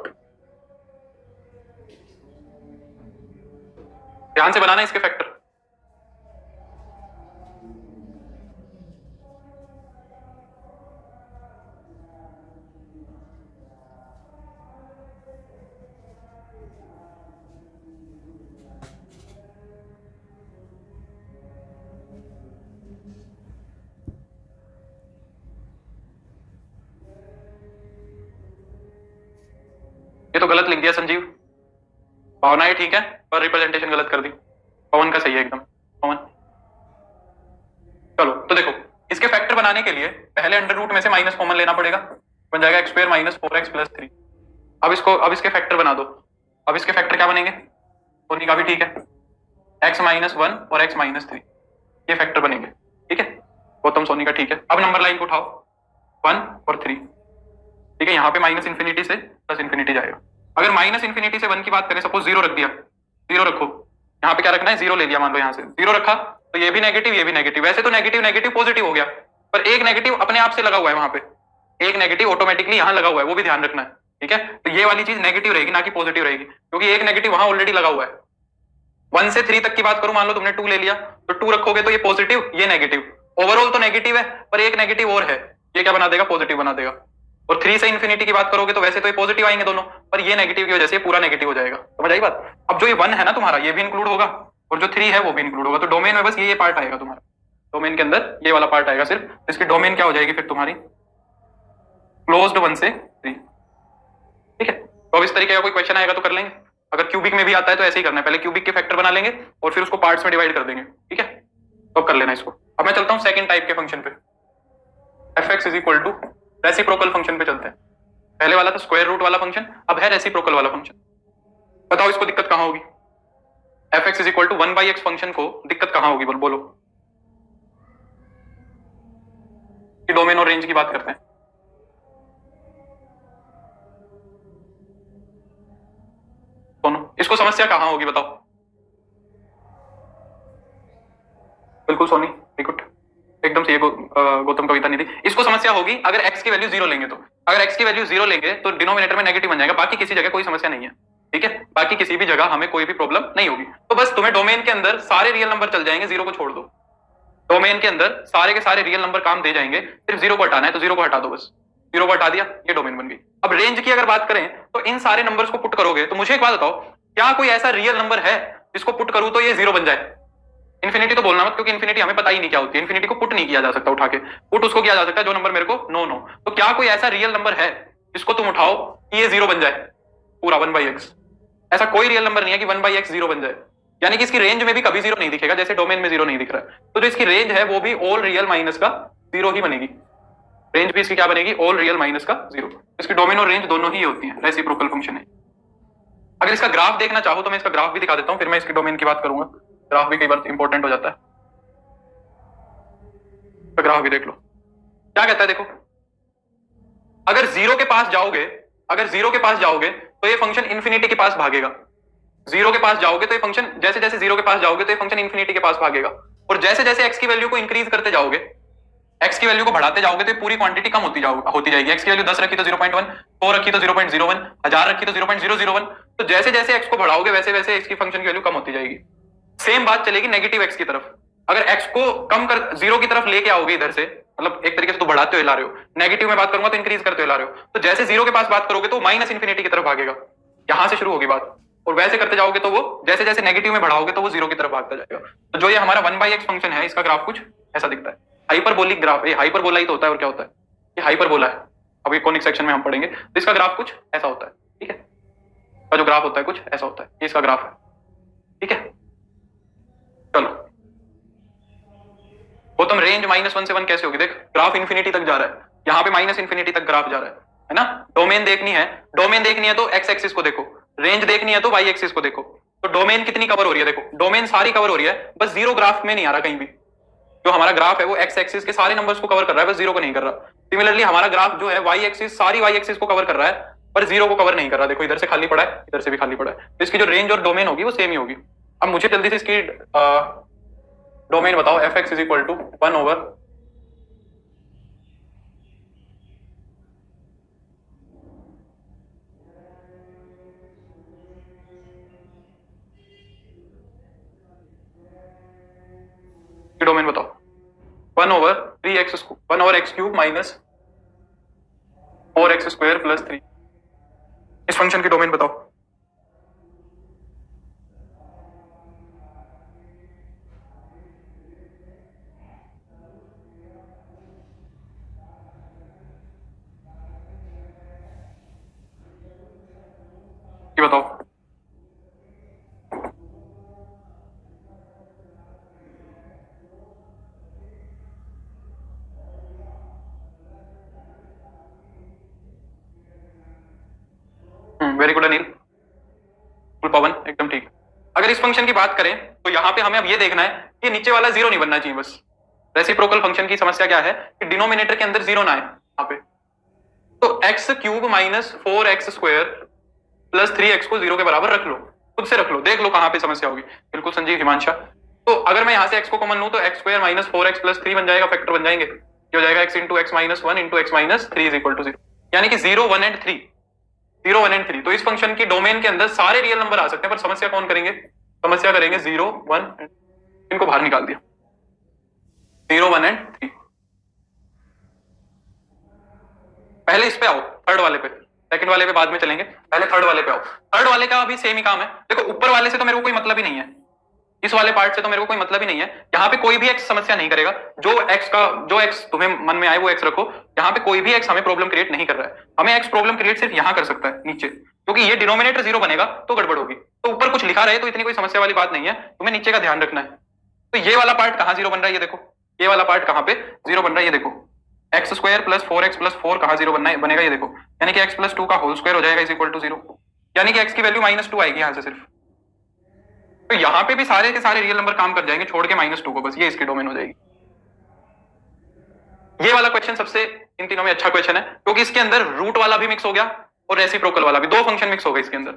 ध्यान से बनाना इसके फैक्टर। ये तो गलत लिख दिया संजीव, भावनाएं ठीक है पर रिप्रेजेंटेशन गलत कर दी। पवन का सही है एकदम, पवन। चलो तो देखो, इसके फैक्टर बनाने के लिए पहले अंडर रूट में से माइनस कॉमन लेना पड़ेगा, बन जाएगा x² माइनस 4x प्लस 3। अब इसके फैक्टर बना दो। अब इसके फैक्टर क्या बनेंगे? सोनी का भी ठीक है, x-1 और x-3 ये फैक्टर बनेंगे, ठीक है। गौतम सोनी का ठीक है। अब नंबर लाइन को उठाओ, 1 और 3, ठीक है। यहाँ पे माइनस इंफिनिटी से प्लस इंफिनिटी जाएगा। अगर माइनस इंफिनिटी से 1 की बात करें, सपोज 0 रख दिया, 0 रखो, यहाँ पे क्या रखना है, 0 ले लिया, मान लो यहाँ से 0 रखा, तो ये भी नेगेटिव, ये भी नेगेटिव। वैसे तो नेगेटिव नेगेटिव पॉजिटिव हो गया, पर एक नेगेटिव अपने आप से लगा हुआ है वहां पे, एक नेगेटिव ऑटोमेटिकली यहाँ लगा हुआ है, वो भी ध्यान रखना है, ठीक है। तो ये वाली चीज नेगेटिव रहेगी, ना कि पॉजिटिव रहेगी, क्योंकि एक नेगेटिव वहां ऑलरेडी लगा हुआ है। 1 से 3 तक की बात करूं, मान लो तुमने 2 ले लिया, तो 2 रखोगे तो ये पॉजिटिव, ये नेगेटिव, ओवरऑल तो नेगेटिव है, पर एक नेगेटिव और है, ये क्या बना देगा, पॉजिटिव बना देगा। और 3 से इंफिनिटी की बात करोगे तो वैसे तो ये पॉजिटिव आएंगे दोनों, पर ये नेगेटिव की वजह से पूरा नेगेटिव हो जाएगा। समझ आई बात? अब जो ये 1 है ना तुम्हारा, ये भी इंक्लूड होगा, और जो 3 है वो भी इंक्लूड होगा। तो डोमेन में बस ये पार्ट आएगा तुम्हारा, डोमेन के अंदर ये वाला पार्ट आएगा सिर्फ। इसकी डोमेन क्या हो जाएगी फिर तुम्हारी, क्लोज्ड 1 से 3, ठीक है। तो अब इस तरीके का कोई क्वेश्चन आएगा तो कर लेंगे। अगर क्यूबिक में भी आता है तो ऐसे ही करना है, पहले क्यूबिक के फैक्टर बना लेंगे और फिर उसको पार्ट्स में डिवाइड कर देंगे, ठीक है। तो अब कर लेना इसको। अब मैं चलता हूं सेकंड टाइप के फंक्शन पे, fx is equal to reciprocal function पे चलते हैं। पहले वाला था स्क्वायर रूट वाला फंक्शन, अब है रेसिप्रोकल वाला फंक्शन। बताओ इसको दिक्कत कहां होगी? fx is equal to 1/x function को दिक्कत कहां होगी, बोलो। कि डोमेन और रेंज की बात करते हैं। दोनों, इसको समस्या कहां होगी बताओ? बिल्कुल सोनी, गुड, एकदम सही है गौतम, कविता नहीं थी। इसको समस्या होगी अगर x की वैल्यू 0 लेंगे तो। अगर x की वैल्यू 0 लेंगे तो डिनोमिनेटर में नेगेटिव बन जाएगा, बाकी किसी जगह कोई समस्या नहीं है, ठीक है। बाकी किसी भी जगह हमें कोई भी प्रॉब्लम नहीं होगी। तो बस तुम्हें डोमेन के अंदर सारे रियल नंबर चल जाएंगे, 0 को छोड़ दो। डोमेन के अंदर सारे के सारे रियल नंबर काम दे जाएंगे, सिर्फ 0 को हटाना है, तो 0 को हटा दो बस। 0 को हटा दिया, ये डोमेन बन गई। अब रेंज की अगर बात करें तो इन सारे नंबर्स को पुट करोगे तो मुझे एक बात बताओ, क्या कोई ऐसा रियल नंबर है जिसको पुट करूं तो ये 0 बन जाए? इन्फिनिटी तो बोलना मत, क्योंकि इन्फिनिटी हमें पता ही नहीं क्या होती है। इन्फिनिटी को पुट नहीं किया जा सकता उठा के, पुट उसको किया जा सकता है जो नंबर मेरे को नो नो। तो क्या कोई ऐसा रियल नंबर है जिसको तुम उठाओ कि ये 0 बन जाए पूरा 1/x? ऐसा कोई रियल नंबर नहीं है कि 1/x 0 बन जाए, यानी कि इसकी रेंज में भी कभी 0 नहीं दिखेगा, जैसे डोमेन में 0 नहीं दिख रहा है। तो जो इसकी रेंज है वो भी ऑल रियल माइनस का 0 ही बनेगी। रेंज भी इसकी क्या बनेगी, ऑल रियल माइनस का 0। इसकी डोमेन और रेंज दोनों ही होती है, रेसिप्रोकल फंक्शन है। अगर इसका ग्राफ देखना चाहो तो मैं इसका ग्राफ भी दिखा देता हूं, फिर मैं इसकी डोमेन की बात करूंगा। ग्राफ भी कई बार इंपॉर्टेंट हो जाता है, तो ग्राफ भी देख लो। क्या कहता है देखो, अगर 0 के पास जाओगे, अगर 0 के पास जाओगे तो ये फंक्शन इंफिनिटी के पास भागेगा। 0 के पास जाओगे तो ये फंक्शन, जैसे जैसे 0 के पास जाओगे तो ये फंक्शन इंफिनिटी के पास भागेगा। और जैसे जैसे x की वैल्यू को इंक्रीज करते जाओगे, x की वैल्यू को बढ़ाते जाओगे तो पूरी क्वांटिटी कम होती जाएगी। x की वैल्यू 10 रखी तो 0.1, 4 रखी तो 0.01, 1000 रखी तो 0.001। तो जैसे जैसे x को बढ़ाओगे वैसे वैसे x की फंक्शन की वैल्यू कम होती जाएगी। सेम बात चलेगी नेगेटिव x की तरफ। अगर x को कम कर 0 की तरफ लेके आओगे इधर से, मतलब एक तरीके से तो बढ़ाते हुए ला रहे हो, नेगेटिव में बात करूंगा तो इंक्रीज करते हुए ला रहे हो, तो जैसे 0 के पास बात करोगे तो माइनस इंफिनिटी की तरफ भागेगा, यहां से शुरू होगी बात। और वैसे करते जाओगे तो वो जैसे जैसे नेगेटिव में बढ़ाओगे तो वो 0 की तरफ भागता जाएगा। तो जो ये हमारा 1/x फंक्शन है, इसका ग्राफ कुछ ऐसा दिखता है। हाइपरबोलिक ग्राफ, ये हाइपरबोला ही तो होता है, और क्या होता है, ये हाइपरबोला है। अभी कॉनिक सेक्शन में हम पढ़ेंगे, तो इसका ग्राफ कुछ ऐसा होता है, ठीक है। का जो ग्राफ होता है कुछ ऐसा होता है, ये इसका ग्राफ है, ठीक है। चलो गौतम, रेंज -1 से 1 कैसे होगी? देख, ग्राफ इंफिनिटी तक जा रहा है, यहाँ पे माइनस इंफिनिटी तक ग्राफ जा रहा है ना। डोमेन देखनी है, डोमेन देखनी है तो एक्स एक्सिस को देखो, रेंज देखनी है तो वाई एक्सिस को देखो। तो डोमेन कितनी कवर हो रही है, देखो डोमेन सारी कवर हो रही है, बस 0 ग्राफ में नहीं आ रहा कहीं भी। जो हमारा ग्राफ है वो एक्स एक्सिस के सारे नंबर्स को कवर कर रहा है, बस 0 को नहीं कर रहा। सिमिलरली हमारा ग्राफ जो है वाई एक्सिस, सारी वाई एक्सिस को कवर कर रहा है, पर 0 को कवर नहीं कर रहा। देखो इधर से खाली पड़ा है, इधर से भी खाली पड़ा है, तो इसकी जो रेंज और डोमेन होगी वो सेम ही होगी। अब मुझे जल्दी से इसकी डोमेन बताओ। F x is equal to 1/, domain बताओ। 1/3x³ माइनस 4x² प्लस 3, इस फंक्शन की डोमेन बताओ। ये बताओ। एकदम ठीक। अगर इस फंक्शन की बात करें तो यहाँ पे हमें अब ये देखना है कि नीचे वाला जीरो नहीं बनना चाहिए बस। रेसिप्रोकल फंक्शन की समस्या क्या है कि डिनोमिनेटर के अंदर जीरो ना आए यहाँ पे। तो x cube minus 4x² plus 3x को जीरो के बराबर रख लो, खुद से रख लो, देख लो कहां पे समस्या होगी। बिल्कुल संजीव हिमांशा। तो अगर मैं यहां से x को कॉमन लूं तो x² माइनस 4x प्लस 3 बन जाएगा, फैक्टर बन जाएंगे। ये हो जाएगा x into x minus 1 into x minus 3 is equal to 0, यानी कि 0 1 एंड 3, 0 1 एंड 3। तो इस फंक्शन की डोमेन के अंदर सारे रियल नंबर आ सकते हैं, पर समस्या कौन करेंगे? समस्या करेंगे 0 1, इनको बाहर निकाल दिया, 0 1 एंड 3। पहले इस पे आओ, थर्ड वाले पे, सेकंड वाले पे बाद में चलेंगे, पहले थर्ड वाले पे आओ। थर्ड वाले का अभी सेम ही काम है। देखो ऊपर वाले से तो मेरे को कोई मतलब ही नहीं है, इस वाले पार्ट से तो मेरे को कोई मतलब ही नहीं है। यहाँ पे कोई भी एक्स समस्या नहीं करेगा। जो एक्स तुम्हें मन में आए वो एक्स रखो। यहाँ पे कोई भी एक्स हमें प्रॉब्लम क्रिएट नहीं कर रहा है। हमें एक्स प्रॉब्लम क्रिएट सिर्फ यहाँ कर सकता है नीचे, क्योंकि ये डिनोमिनेटर जीरो बनेगा तो गड़बड़ होगी। तो ऊपर कुछ लिखा रहे तो इतनी कोई समस्या वाली बात नहीं है, तुम्हें नीचे का ध्यान रखना है। तो ये वाला पार्ट कहाँ जीरो बन रहा है ये देखो, ये वाला पार्ट कहाँ पे जीरो बन रहा है ये देखो। x² प्लस 4x प्लस 4 कहाँ जीरो बनेगा ये देखो, यानी कि x प्लस 2 का होल स्क्वायर हो जाएगा इज इक्वल टू 0, यानी कि x की वैल्यू -2 आएगी यहाँ से सिर्फ। तो यहाँ पे भी सारे के सारे रियल नंबर काम कर जाएंगे छोड़ के -2 को, बस ये इसकी डोमेन हो जाएगी। ये वाला क्वेश्चन सबसे इन तीनों में अच्छा क्वेश्चन है, क्योंकि इसके अंदर रूट वाला भी मिक्स हो गया और रेसिप्रोकल वाला भी, दो फंक्शन मिक्स हो गए इसके अंदर।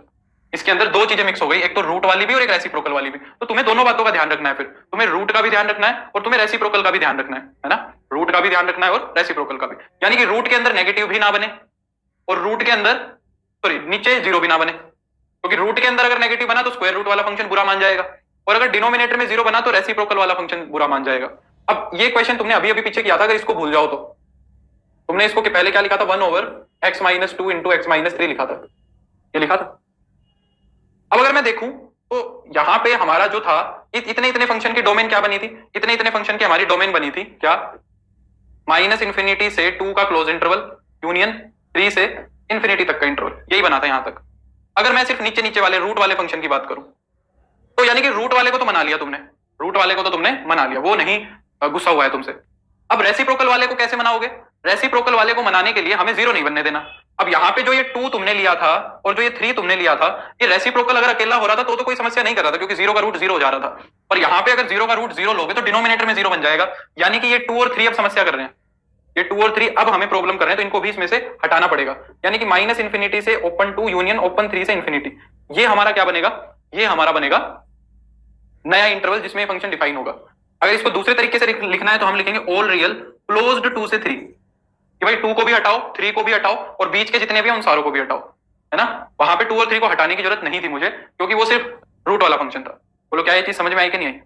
इसके अंदर दो चीजें मिक्स हो गई, एक तो रूट वाली भी और एक रेसिप्रोकल वाली भी। तो तुम्हें दोनों बातों का ध्यान रखना है, फिर तुम्हें रूट का भी ध्यान रखना है और तुम्हें रेसिप्रोकल का भी ध्यान रखना है ना। रूट का भी ध्यान रखना है और रेसिप्रोकल का भी, यानी कि रूट के अंदर नेगेटिव भी ना बने और रूट के अंदर सॉरी नीचे जीरो भी ना बने, क्योंकि रूट के अंदर अगर नेगेटिव बना तो स्क्वायर रूट वाला फंक्शन बुरा मान जाएगा, और अगर डिनोमिनेटर में जीरो बना तो रेसिप्रोकल वाला फंक्शन बुरा मान जाएगा। अब ये क्वेश्चन तुमने अभी अभी पीछे किया था, अगर इसको भूल जाओ तो तुमने इसको कि पहले क्या लिखा था, 1/x minus 2 into x minus 3 लिखा था, ये लिखा था। अब अगर मैं देखूं तो यहां पे हमारा जो था इतने इतने फंक्शन की डोमेन क्या बनी थी, इतने इतने फंक्शन की हमारी डोमेन बनी थी क्या, -∞ से 2 का क्लोज इंटरवल यूनियन 3 से इंफिनिटी तक का इंटरवल, यही बना था यहां तक। अगर मैं सिर्फ नीचे नीचे वाले रूट वाले फंक्शन की बात करूं तो यानी कि रूट वाले को तो मना लिया तुमने, रूट वाले को तो तुमने मना लिया, वो नहीं गुस्सा हुआ है तुमसे। अब रेसिप्रोकल वाले को कैसे मनाओगे? रेसिप्रोकल वाले को मनाने के लिए हमें जीरो नहीं बनने देना। अब यहाँ पे जो ये 2 तुमने लिया था और जो ये 3 तुमने लिया था, ये रेसिप्रोकल अगर अकेला हो रहा था तो कोई समस्या नहीं कर रहा था, क्योंकि जीरो का रूट जीरो हो जा रहा था। पर यहाँ पे अगर जीरो का रूट जीरो लोगे तो डिनोमिनेटर में जीरो बन जाएगा, यानी कि ये 2 और 3 अब समस्या कर रहे हैं, ये 2 और 3 अब हमें प्रॉब्लम कर रहे हैं, तो इनको भी इसमें से हटाना पड़ेगा। यानी कि -∞ से ओपन 2 यूनियन ओपन 3 से इंफिनिटी, ये हमारा क्या बनेगा, ये हमारा बनेगा नया इंटरवल जिसमें फंक्शन डिफाइन होगा। अगर इसको दूसरे तरीके से लिखना है तो हम लिखेंगे ऑल रियल क्लोज्ड 2 से 3, कि भाई 2 को भी हटाओ 3 को भी हटाओ और बीच के जितने भी हैं उन सारों को भी हटाओ, है ना। वहां पे 2 और 3 को हटाने की जरूरत नहीं थी मुझे, क्योंकि वो सिर्फ रूट वाला फंक्शन था। बोलो क्या ये चीज समझ में आई कि नहीं आई?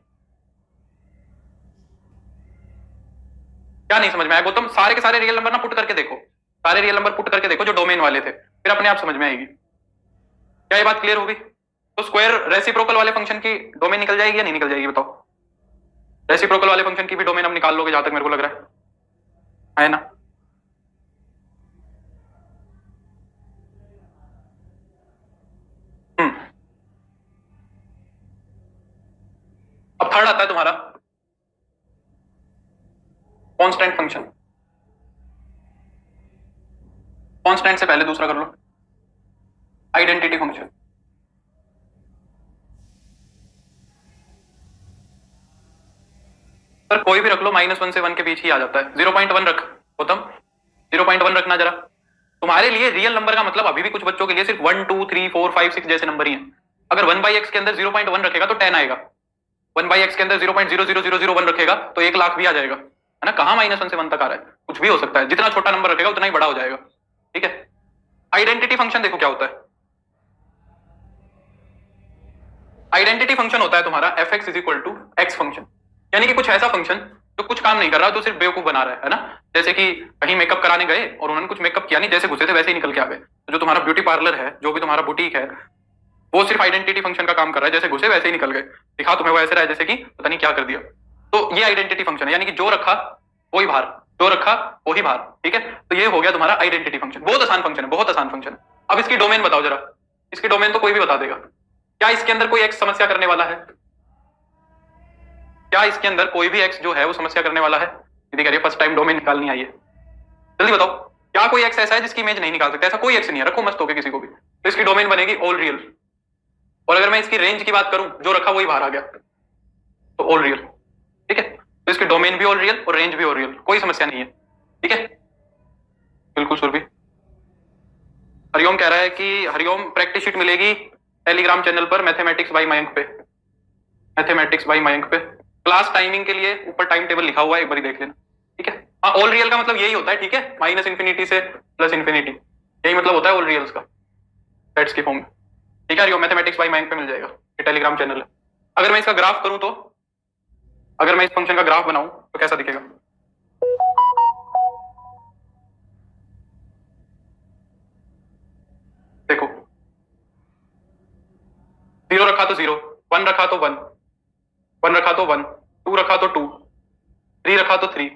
क्या नहीं समझ में आया गौतम? सारे के सारे रियल नंबर ना पुट करके देखो, सारे रियल नंबर पुट करके देखो जो डोमेन वाले थे, फिर अपने आप समझ में आएगी। क्या ये बात क्लियर होगी? तो स्क्वायर रेसिप्रोकल वाले फंक्शन की डोमेन निकल जाएगी या नहीं निकल जाएगी बताओ? रेसिप्रोकल वाले फंक्शन की भी डोमेन अब निकाल लोगे जहां तक मेरे को लग रहा है ना। अब थर्ड आता है तुम्हारा कांस्टेंट फंक्शन। कांस्टेंट से पहले दूसरा कर लो, आइडेंटिटी फंक्शन। सर कोई भी रख लो, -1 से 1 के बीच ही आ जाता है। 0.1 रख गौतम, 0.1 रखना जरा। तुम्हारे लिए रियल नंबर का मतलब अभी भी कुछ बच्चों के लिए सिर्फ 1 2 3 4 5 6 जैसे नंबर ही हैं। अगर 1/x के अंदर 0.1 रखेगा तो 10 आएगा, 1/x के अंदर 0.00001 रखेगा तो 1 लाख भी आ जाएगा, है ना। कहां -1 से 1 तक आ रहा है, कुछ भी हो सकता है। जितना छोटा नंबर रखेगा उतना ही बड़ा हो जाएगा, ठीक है। आइडेंटिटी फंक्शन देखो क्या होता है। आइडेंटिटी फंक्शन होता है तुम्हारा fx is equal to x function, यानी कि कुछ ऐसा फंक्शन जो कुछ काम नहीं कर रहा, तो सिर्फ बेवकूफ बना रहा है ना। जैसे कि कहीं मेकअप कराने गए और उन्होंने कुछ मेकअप किया नहीं, जैसे घुसे थे वैसे ही निकल के आ गए। तो जो तुम्हारा ब्यूटी पार्लर है, जो भी तुम्हारा बुटीक है, वो सिर्फ आइडेंटिटी फंक्शन का काम कर रहा है, जैसे घुसे वैसे ही निकल गए। दिखा तुम्हें वो ऐसे रहा है जैसे कि पता नहीं क्या कर दिया। तो ये आइडेंटिटी फंक्शन है, यानी कि जो रखा वही बाहर, जो रखा वही बाहर, ठीक है। तो ये हो गया तुम्हारा आइडेंटिटी फंक्शन। बहुत आसान फंक्शन है, बहुत आसान फंक्शन। अब इसकी डोमेन बताओ जरा, इसकी डोमेन तो कोई भी बता देगा। क्या इसके अंदर कोई एक्स समस्या करने वाला है? क्या इसके अंदर कोई भी एक्स जो है वो समस्या करने वाला है? दीदी कह रही है फर्स्ट टाइम डोमेन निकालनी आई है, जल्दी बताओ। क्या कोई एक्स ऐसा है जिसकी इमेज नहीं निकाल सकता? ऐसा कोई एक्स नहीं है, रखो मस्त होके किसी को भी। तो इसकी डोमेन बनेगी ऑल रियल, और अगर मैं इसकी रेंज की बात करूं, जो रखा वही बाहर आ गया, तो ऑल रियल। ठीक है, तो इसके डोमेन भी ऑल रियल और रेंज भी ऑल रियल, कोई समस्या नहीं है। ठीक है, बिल्कुल सुरभि। हरिओम कह रहा है कि हरिओम प्रैक्टिस शीट मिलेगी टेलीग्राम चैनल पर मैथमेटिक्स बाय मयंक पे, मैथमेटिक्स बाय मयंक पे। क्लास टाइमिंग के लिए ऊपर टाइम टेबल लिखा हुआ है, एक बार देख लेना। ठीक है, हाँ, ऑल रियल का मतलब यही होता है। ठीक है, माइनस इंफिनिटी से प्लस इंफिनिटी, यही मतलब होता है ऑल रियल्स का, सेट्स की फॉर्म में। ठीक है, हरिओम मैथमेटिक्स बाय मयंक पे मिल जाएगा, ये टेलीग्राम चैनल है। अगर मैं इसका ग्राफ करूं तो, अगर मैं इस फंक्शन का ग्राफ बनाऊं तो कैसा दिखेगा? देखो, 0 रखा तो 0, 1 रखा तो 1, 1 रखा तो 1, 2 रखा तो 2, 3 रखा तो 3,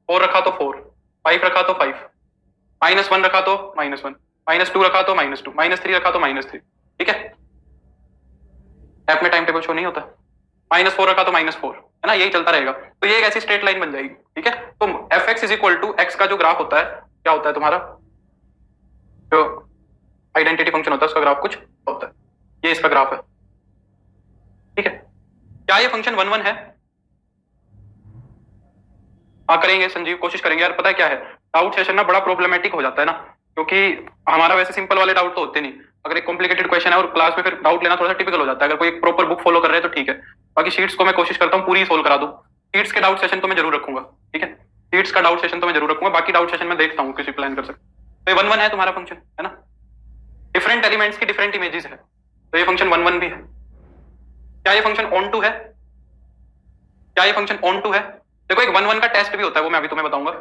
4 रखा तो 4, 5 रखा तो 5, -1 रखा तो -1, -2 रखा तो -2, -3 रखा तो -3। ठीक है, ऐप में टाइम टेबल शो नहीं होता। -4 रखा तो -4, है ना, यही चलता रहेगा। तो ये एक ऐसी स्ट्रेट लाइन बन जाएगी। ठीक है, तो f x is equal to x का जो ग्राफ होता है, क्या होता है तुम्हारा, जो आइडेंटिटी फंक्शन होता है उसका ग्राफ कुछ होता है, ये इसका ग्राफ है। ठीक है, क्या ये फंक्शन 1 1 है? हाँ करेंगे संजीव, कोशिश करेंगे यार। पता है क्या है, डाउट सेशन ना बड़ा प्रॉब्लमेटिक हो जाता है ना, क्योंकि हमारा वैसे सिंपल वाले डाउट तो होते नहीं। अगर एक कॉम्प्लिकेटेड क्वेश्चन है और क्लास में फिर डाउट लेना थोड़ा सा टिपिकल हो जाता है। अगर कोई एक प्रॉपर बुक फॉलो कर रहे हैं तो ठीक है, बाकी शीट्स को मैं कोशिश करता हूँ पूरी सोल्व करा दूं। शीट्स के डाउट सेशन तो मैं जरूर रखूंगा। ठीक है, शीट्स का डाउट सेशन तो मैं जरूर रखूंगा, बाकी डाउट सेशन में देखता हूँ किसी प्लान कर सकते। तो ये 1 1 है तुम्हारा फंक्शन, है ना, डिफरेंट एलिमेंट्स की डिफरेंट इमेजेस है, तो ये फंक्शन 1 1 भी है। क्या ये फंक्शन ऑन टू है? क्या ये फंक्शन ऑन टू है? देखो, एक 1 1 का टेस्ट भी होता है, वो मैं अभी तुम्हें बताऊंगा।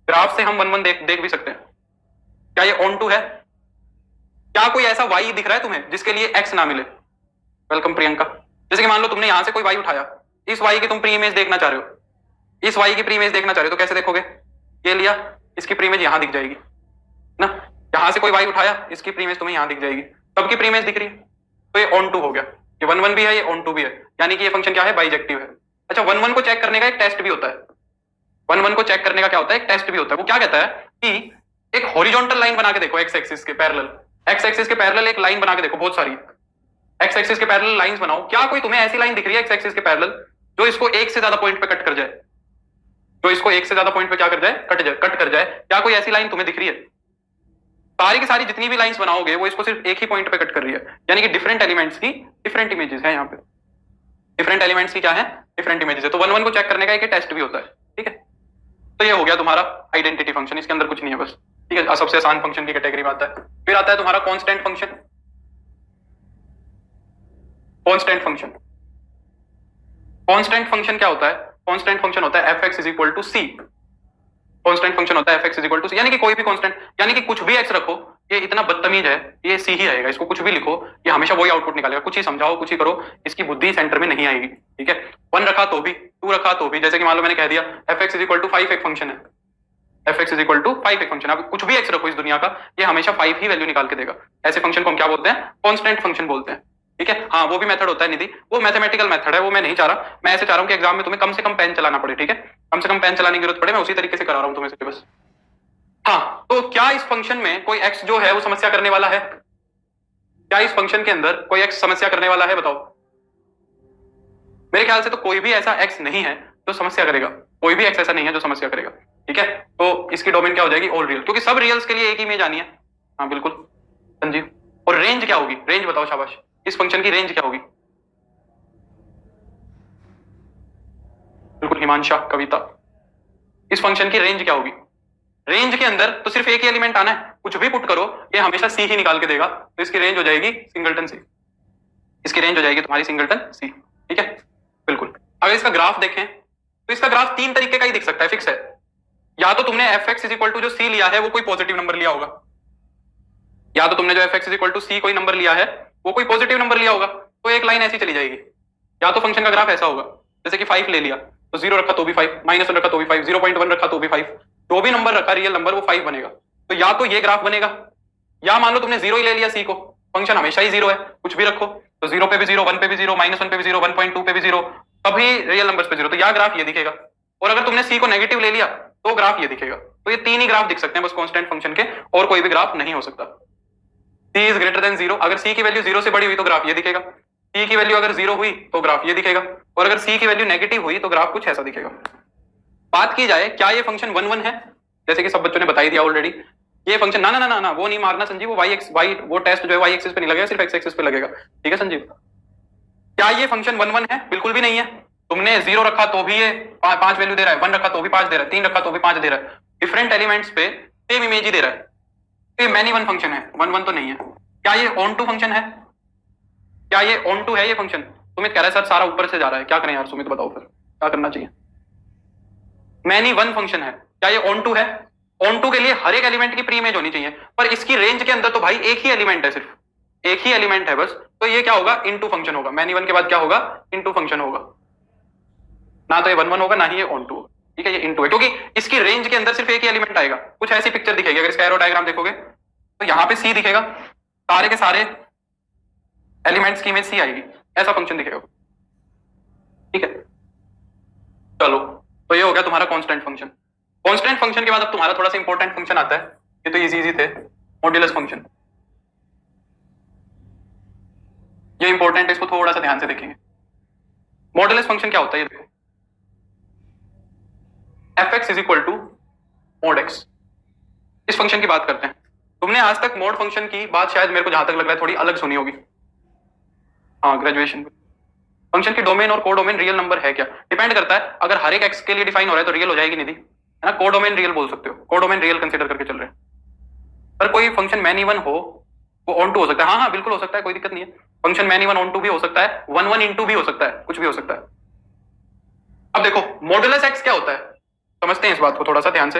ग्राफ से हम 1 1 देख भी सकते हैं। क्या ये ऑन टू है? क्या कोई ऐसा y दिख रहा है तुम्हें जिसके लिए x ना मिले? वेलकम प्रियंका। जैसे कि मान लो तुमने यहां से कोई y उठाया, इस y की तुम प्री इमेज देखना चाह रहे हो, इस y की प्री इमेज देखना चाह रहे हो, तो कैसे देखोगे? ये लिया, इसकी प्री इमेज यहां दिख जाएगी ना, यहां से कोई y उठाया, इसकी प्री इमेज तुम्हें यहां दिख जाएगी, सबकी प्री इमेज दिख रही है, तो ये ऑन टू हो गया। ये 1 1 भी है, ये ऑन टू भी है, यानी कि ये फंक्शन क्या है, बाइजेक्टिव है। अच्छा, 1 1 को चेक करने का एक टेस्ट भी होता है। 1 1 को चेक करने का क्या होता है, एक टेस्ट भी होता है। वो क्या कहता है कि एक हॉरिजॉन्टल लाइन बना के देखो, एक्स एक्सिस के पैरेलल, एक्स एक्सिस के पैरेलल एक लाइन बना के देखो, बहुत सारी एक्स एक्सिस के पैरेलल लाइंस बनाओ। क्या कोई तुम्हें ऐसी लाइन दिख रही है एक्स एक्सिस के पैरेलल जो इसको एक से ज्यादा पॉइंट पे कट कर जाए, जो इसको एक से ज्यादा पॉइंट पे क्या कर जाए, कट कर जाए? क्या कोई ऐसी लाइन तुम्हें दिख रही है? सारी की सारी जितनी भी लाइंस बनाओगे वो इसको सिर्फ एक ही पॉइंट पे कट कर रही है, यानी कि डिफरेंट एलिमेंट्स की डिफरेंट इमेजेस है। यहाँ पे डिफरेंट एलिमेंट्स की क्या है, डिफरेंट इमेजेस है। तो 1 1 को चेक करने का एक टेस्ट भी होता है। ठीक है, तो ये हो गया तुम्हारा आइडेंटिटी फंक्शन, इसके अंदर कुछ नहीं है बस। ठीक है, सबसे आसान फंक्शन की कैटेगरी में आता है। फिर आता है तुम्हारा constant function. Constant function, constant function क्या होता है? कांस्टेंट फंक्शन होता है f x is equal to c. Constant function होता है f x is equal to c, यानी कि कोई भी कांस्टेंट, यानी कि कुछ भी एक्स रखो, ये इतना बदतमीज है, ये सी ही आएगा। इसको कुछ भी लिखो, ये हमेशा वही आउटपुट निकालेगा। कुछ ही समझाओ, कुछ ही करो, इसकी बुद्धि सेंटर में नहीं आएगी। ठीक है, 1 रखा तो भी, 2 रखा तो भी, जैसे कि मान लो मैंने कह दिया f x is equal to 5 एक फंक्शन है, f x is equal to 5 एक फंक्शन। आप कुछ भी एक्स रखो इस दुनिया का, ये हमेशा 5 ही वैल्यू निकाल के देगा। ऐसे फंक्शन को हम क्या बोलते हैं, कांस्टेंट फंक्शन बोलते हैं। ठीक है, हाँ वो भी मेथड होता है निधि, वो मैथमेटिकल मेथड है, वो मैं नहीं चाह रहा। मैं ऐसे चाह रहा हूँ कि एग्जाम में तुम्हें कम से कम पेन चलाना पड़े। ठीक है, कम से कम पेन चलाने की जरूरत पड़े, मैं उसी तरीके से करा रहा हूँ तुम्हें सिलेबस। हाँ, तो क्या इस फंक्शन में कोई एक्स जो है वो समस्या करने वाला है? क्या इस फंक्शन के अंदर कोई एक्स समस्या करने वाला है? बताओ। मेरे ख्याल से तो कोई भी ऐसा एक्स नहीं है जो समस्या करेगा, कोई भी एक्स ऐसा नहीं है जो समस्या करेगा। ठीक है, तो इसकी डोमेन क्या हो जाएगी, ऑल रियल, क्योंकि सब रियल्स के लिए एक इमेज आनी है। हाँ बिल्कुल संजीव। और रेंज क्या होगी, रेंज बताओ, शाबाश। इस फंक्शन की रेंज क्या होगी? बिल्कुल हिमांशा, कविता। इस फंक्शन की रेंज क्या होगी? रेंज के अंदर तो सिर्फ एक ही एलिमेंट आना है, कुछ भी पुट करो ये हमेशा सी ही निकाल के देगा, तो इसकी रेंज हो जाएगी सिंगलटन सी। इसकी रेंज हो जाएगी तुम्हारी सिंगलटन सी। ठीक है, बिल्कुल। अगर इसका ग्राफ देखें तो इसका ग्राफ 3 तरीके का ही दिख सकता है, फिक्स है। या तो तुमने f x is equal to जो सी लिया है वो कोई पॉजिटिव नंबर लिया होगा, या तो तुमने जो f x is equal to c कोई नंबर लिया है वो कोई पॉजिटिव नंबर लिया होगा, तो एक लाइन ऐसी चली जाएगी। या तो फंक्शन का ग्राफ ऐसा होगा, जैसे कि 5 ले लिया तो 0 रखा तो भी 5, -1 रखा तो भी 5, 0.1 रखा तो भी 5, जो भी नंबर रखा रियल नंबर वो 5 बनेगा। तो या तो ये ग्राफ बनेगा, या मान लो तुमने 0 ही ले लिया सी को, फंक्शन हमेशा ही 0 है, कुछ भी रखो, तो 0 पे भी 0, 1 पे भी 0, -1 पे भी 0, 1.2 पे भी 0, सभी रियल नंबर्स पे 0, तो या ग्राफ ये दिखेगा। और अगर तुमने सी को नेगेटिव ले लिया तो ग्राफ ये दिखेगा। तो ये 3 ही ग्राफ दिख सकते हैं बस कांस्टेंट फंक्शन के, और कोई भी ग्राफ नहीं हो सकता। सी इज ग्रेटर देन 0, अगर सी की वैल्यू 0 से बड़ी हुई तो ग्राफ ये दिखेगा, सी की वैल्यू अगर 0 हुई तो ग्राफ ये दिखेगा, और अगर सी की वैल्यू नेगेटिव हुई तो ग्राफ कुछ ऐसा दिखेगा। बात की जाए क्या ये फंक्शन 1 1 है, जैसे कि सब बच्चों ने बता ही दिया ऑलरेडी। ये फंक्शन ना ना ना ना वो नहीं मारना संजीव, वो वाई वो टेस्ट जो है वाई एक्सिस पे नहीं लगेगा, सिर्फ एक्स एक्सिस पे लगेगा, ठीक है संजीव। क्या ये फंक्शन 1 1 है? बिल्कुल भी नहीं है। तुमने 0 रखा तो भी ये 5 वैल्यू दे रहा है, 1 रखा तो भी 5 दे रहा है, 3 रखा तो भी 5 दे रहा है, डिफरेंट एलिमेंट्स पे सेम इमेज ही दे रहा है। तो ये मैनी वन फंक्शन है, 1 1 तो नहीं है। क्या ये ऑन टू फंक्शन है? क्या ये ऑन टू है ये फंक्शन? सुमित कह रहा है सर सारा ऊपर से जा रहा है, क्या करें यार सुमित बताओ फिर क्या करना चाहिए? मैनी वन फंक्शन है, क्या ये ऑन टू है? ऑन टू के लिए हर एक एलिमेंट की प्री इमेज होनी चाहिए, पर इसकी रेंज के अंदर तो भाई एक ही एलिमेंट है, सिर्फ एक ही एलिमेंट है बस, तो ये क्या होगा? इनटू फंक्शन होगा। मैनी वन के बाद क्या होगा? इनटू फंक्शन होगा। ना तो ये 1 1 होगा ना ही ये ऑन टू होगा, ठीक है, ये इनटू है, क्योंकि इसकी रेंज के अंदर सिर्फ एक ही एलिमेंट आएगा। कुछ ऐसी पिक्चर दिखेगी, अगर इसका एरो डायग्राम देखोगे तो यहाँ पे सी दिखेगा, सारे के सारे एलिमेंट्स की इमेज सी आएगी, ऐसा फंक्शन दिखेगा, ठीक है। चलो तो ये हो गया तुम्हारा कांस्टेंट फंक्शन। कांस्टेंट फंक्शन के बाद अब तुम्हारा थोड़ा सा इंपॉर्टेंट फंक्शन आता है, ये तो इजी थे, मॉड्यूलस फंक्शन। ये इंपॉर्टेंट है, इसको थोड़ा सा ध्यान से देखेंगे। मॉड्यूलस फंक्शन क्या होता है ये देखो, fx is equal to mod x। इस फंक्शन की बात करते हैं। तुमने आज तक मोड फंक्शन की बात शायद मेरे को जहां तक लग रहा है थोड़ी अलग सुनी होगी, हाँ ग्रेजुएशन में। फंक्शन की डोमेन और कोडोमेन रियल नंबर है क्या? डिपेंड करता है, अगर हर एक x के लिए डिफाइन हो रहा है तो रियल हो जाएगी निधि, है ना। कोडोमेन रियल बोल सकते हो, कोडोमेन रियल कंसीडर करके चल रहे हैं। पर कोई फंक्शन मैनी वन हो वो ऑन टू हो सकता है, हाँ हाँ बिल्कुल हो सकता है, कोई दिक्कत नहीं है। Function many one onto भी हो सकता है, 1 1 इनटू भी हो सकता है, कुछ भी हो सकता है। अब देखो मॉडुलस x क्या होता है, समझते हैं इस बात को थोड़ा सा ध्यान से।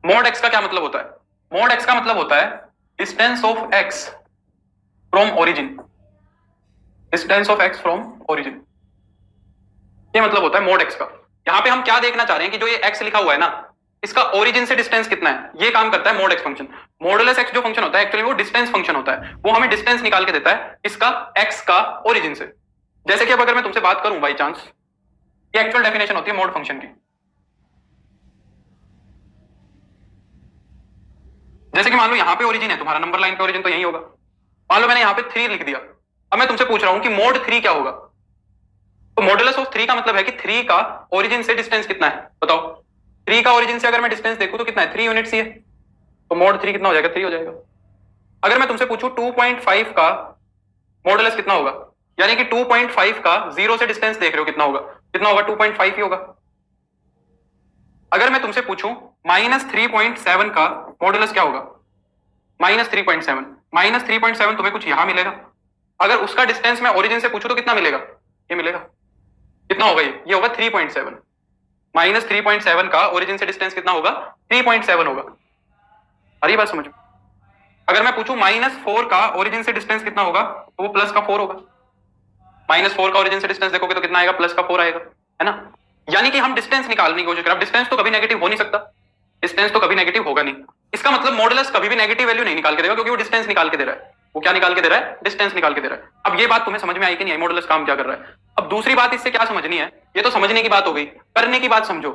मॉड x का क्या मतलब होता है? मॉड x का मतलब होता है distance of x from origin, distance of x from origin, ये मतलब होता है मॉड x का। यहां पे हम क्या देखना चाह रहे हैं कि जो ये x लिखा हुआ है ना, इसका ओरिजिन से डिस्टेंस कितना है, ये काम करता है mod x function. Modulus x जो फंक्शन होता है एक्चुअली वो डिस्टेंस फंक्शन होता है, वो हमें डिस्टेंस निकाल के देता है इसका x का ओरिजिन से। जैसे कि अब अगर मैं तुमसे बात करूं बाई चांस, ये एक्चुअल डेफिनेशन होती है मॉड फंक्शन की। जैसे कि मान लो यहाँ पे ओरिजिन है तुम्हारा, नंबर लाइन पे ओरिजिन तो यही होगा। मान लो मैंने यहाँ पे 3 लिख दिया, अब मैं तुमसे पूछ रहा हूं कि मोड 3 क्या होगा। तो मॉडुलस ऑफ 3 का मतलब है कि 3 का ओरिजिन से डिस्टेंस कितना है बताओ। 3 का ओरिजिन से अगर मैं डिस्टेंस देखूं तो कितना है? 3 यूनिट्स ही है, तो मोड 3 कितना हो जाएगा? 3 हो जाएगा। अगर मैं तुमसे पूछूं 2.5 का मॉडुलस कितना होगा, यानी कि 2.5 का 0 से डिस्टेंस देख रहे हो कितना होगा? कितना होगा? 2.5 ही होगा। अगर मैं तुमसे पूछूं -3.7 का मॉडुलस क्या होगा? -3.7, -3.7 तुम्हें कुछ यहां मिलेगा। अगर उसका डिस्टेंस मैं ओरिजिन से पूछूं तो कितना मिलेगा? ये मिलेगा। कितना होगा? ये होगा 3.7। -3.7 का ओरिजिन से डिस्टेंस कितना होगा? 3.7 होगा। अरे बात समझो। अगर मैं पूछूं -4 का ओरिजिन से डिस्टेंस कितना होगा, तो वो प्लस का 4 होगा। -4 का ओरिजिन से डिस्टेंस देखोगे तो कितना आएगा? प्लस का 4 आएगा, है ना। यानी कि हम डिस्टेंस निकालने की कोशिश कर रहे हैं। डिस्टेंस तो कभी नेगेटिव हो नहीं सकता, डिस्टेंस तो कभी नेगेटिव होगा नहीं। इसका मतलब मॉडुलस कभी भी नेगेटिव वैल्यू नहीं निकाल के देगा, क्योंकि वो डिस्टेंस निकाल के दे रहा है। वो क्या निकाल के दे रहा है? डिस्टेंस निकाल के दे रहा है। अब ये बात तुम्हें समझ में आई कि नहीं आई, मॉडुलस काम क्या कर रहा है। अब दूसरी बात इससे क्या समझनी है, ये तो समझने की बात हो गई, करने की बात समझो।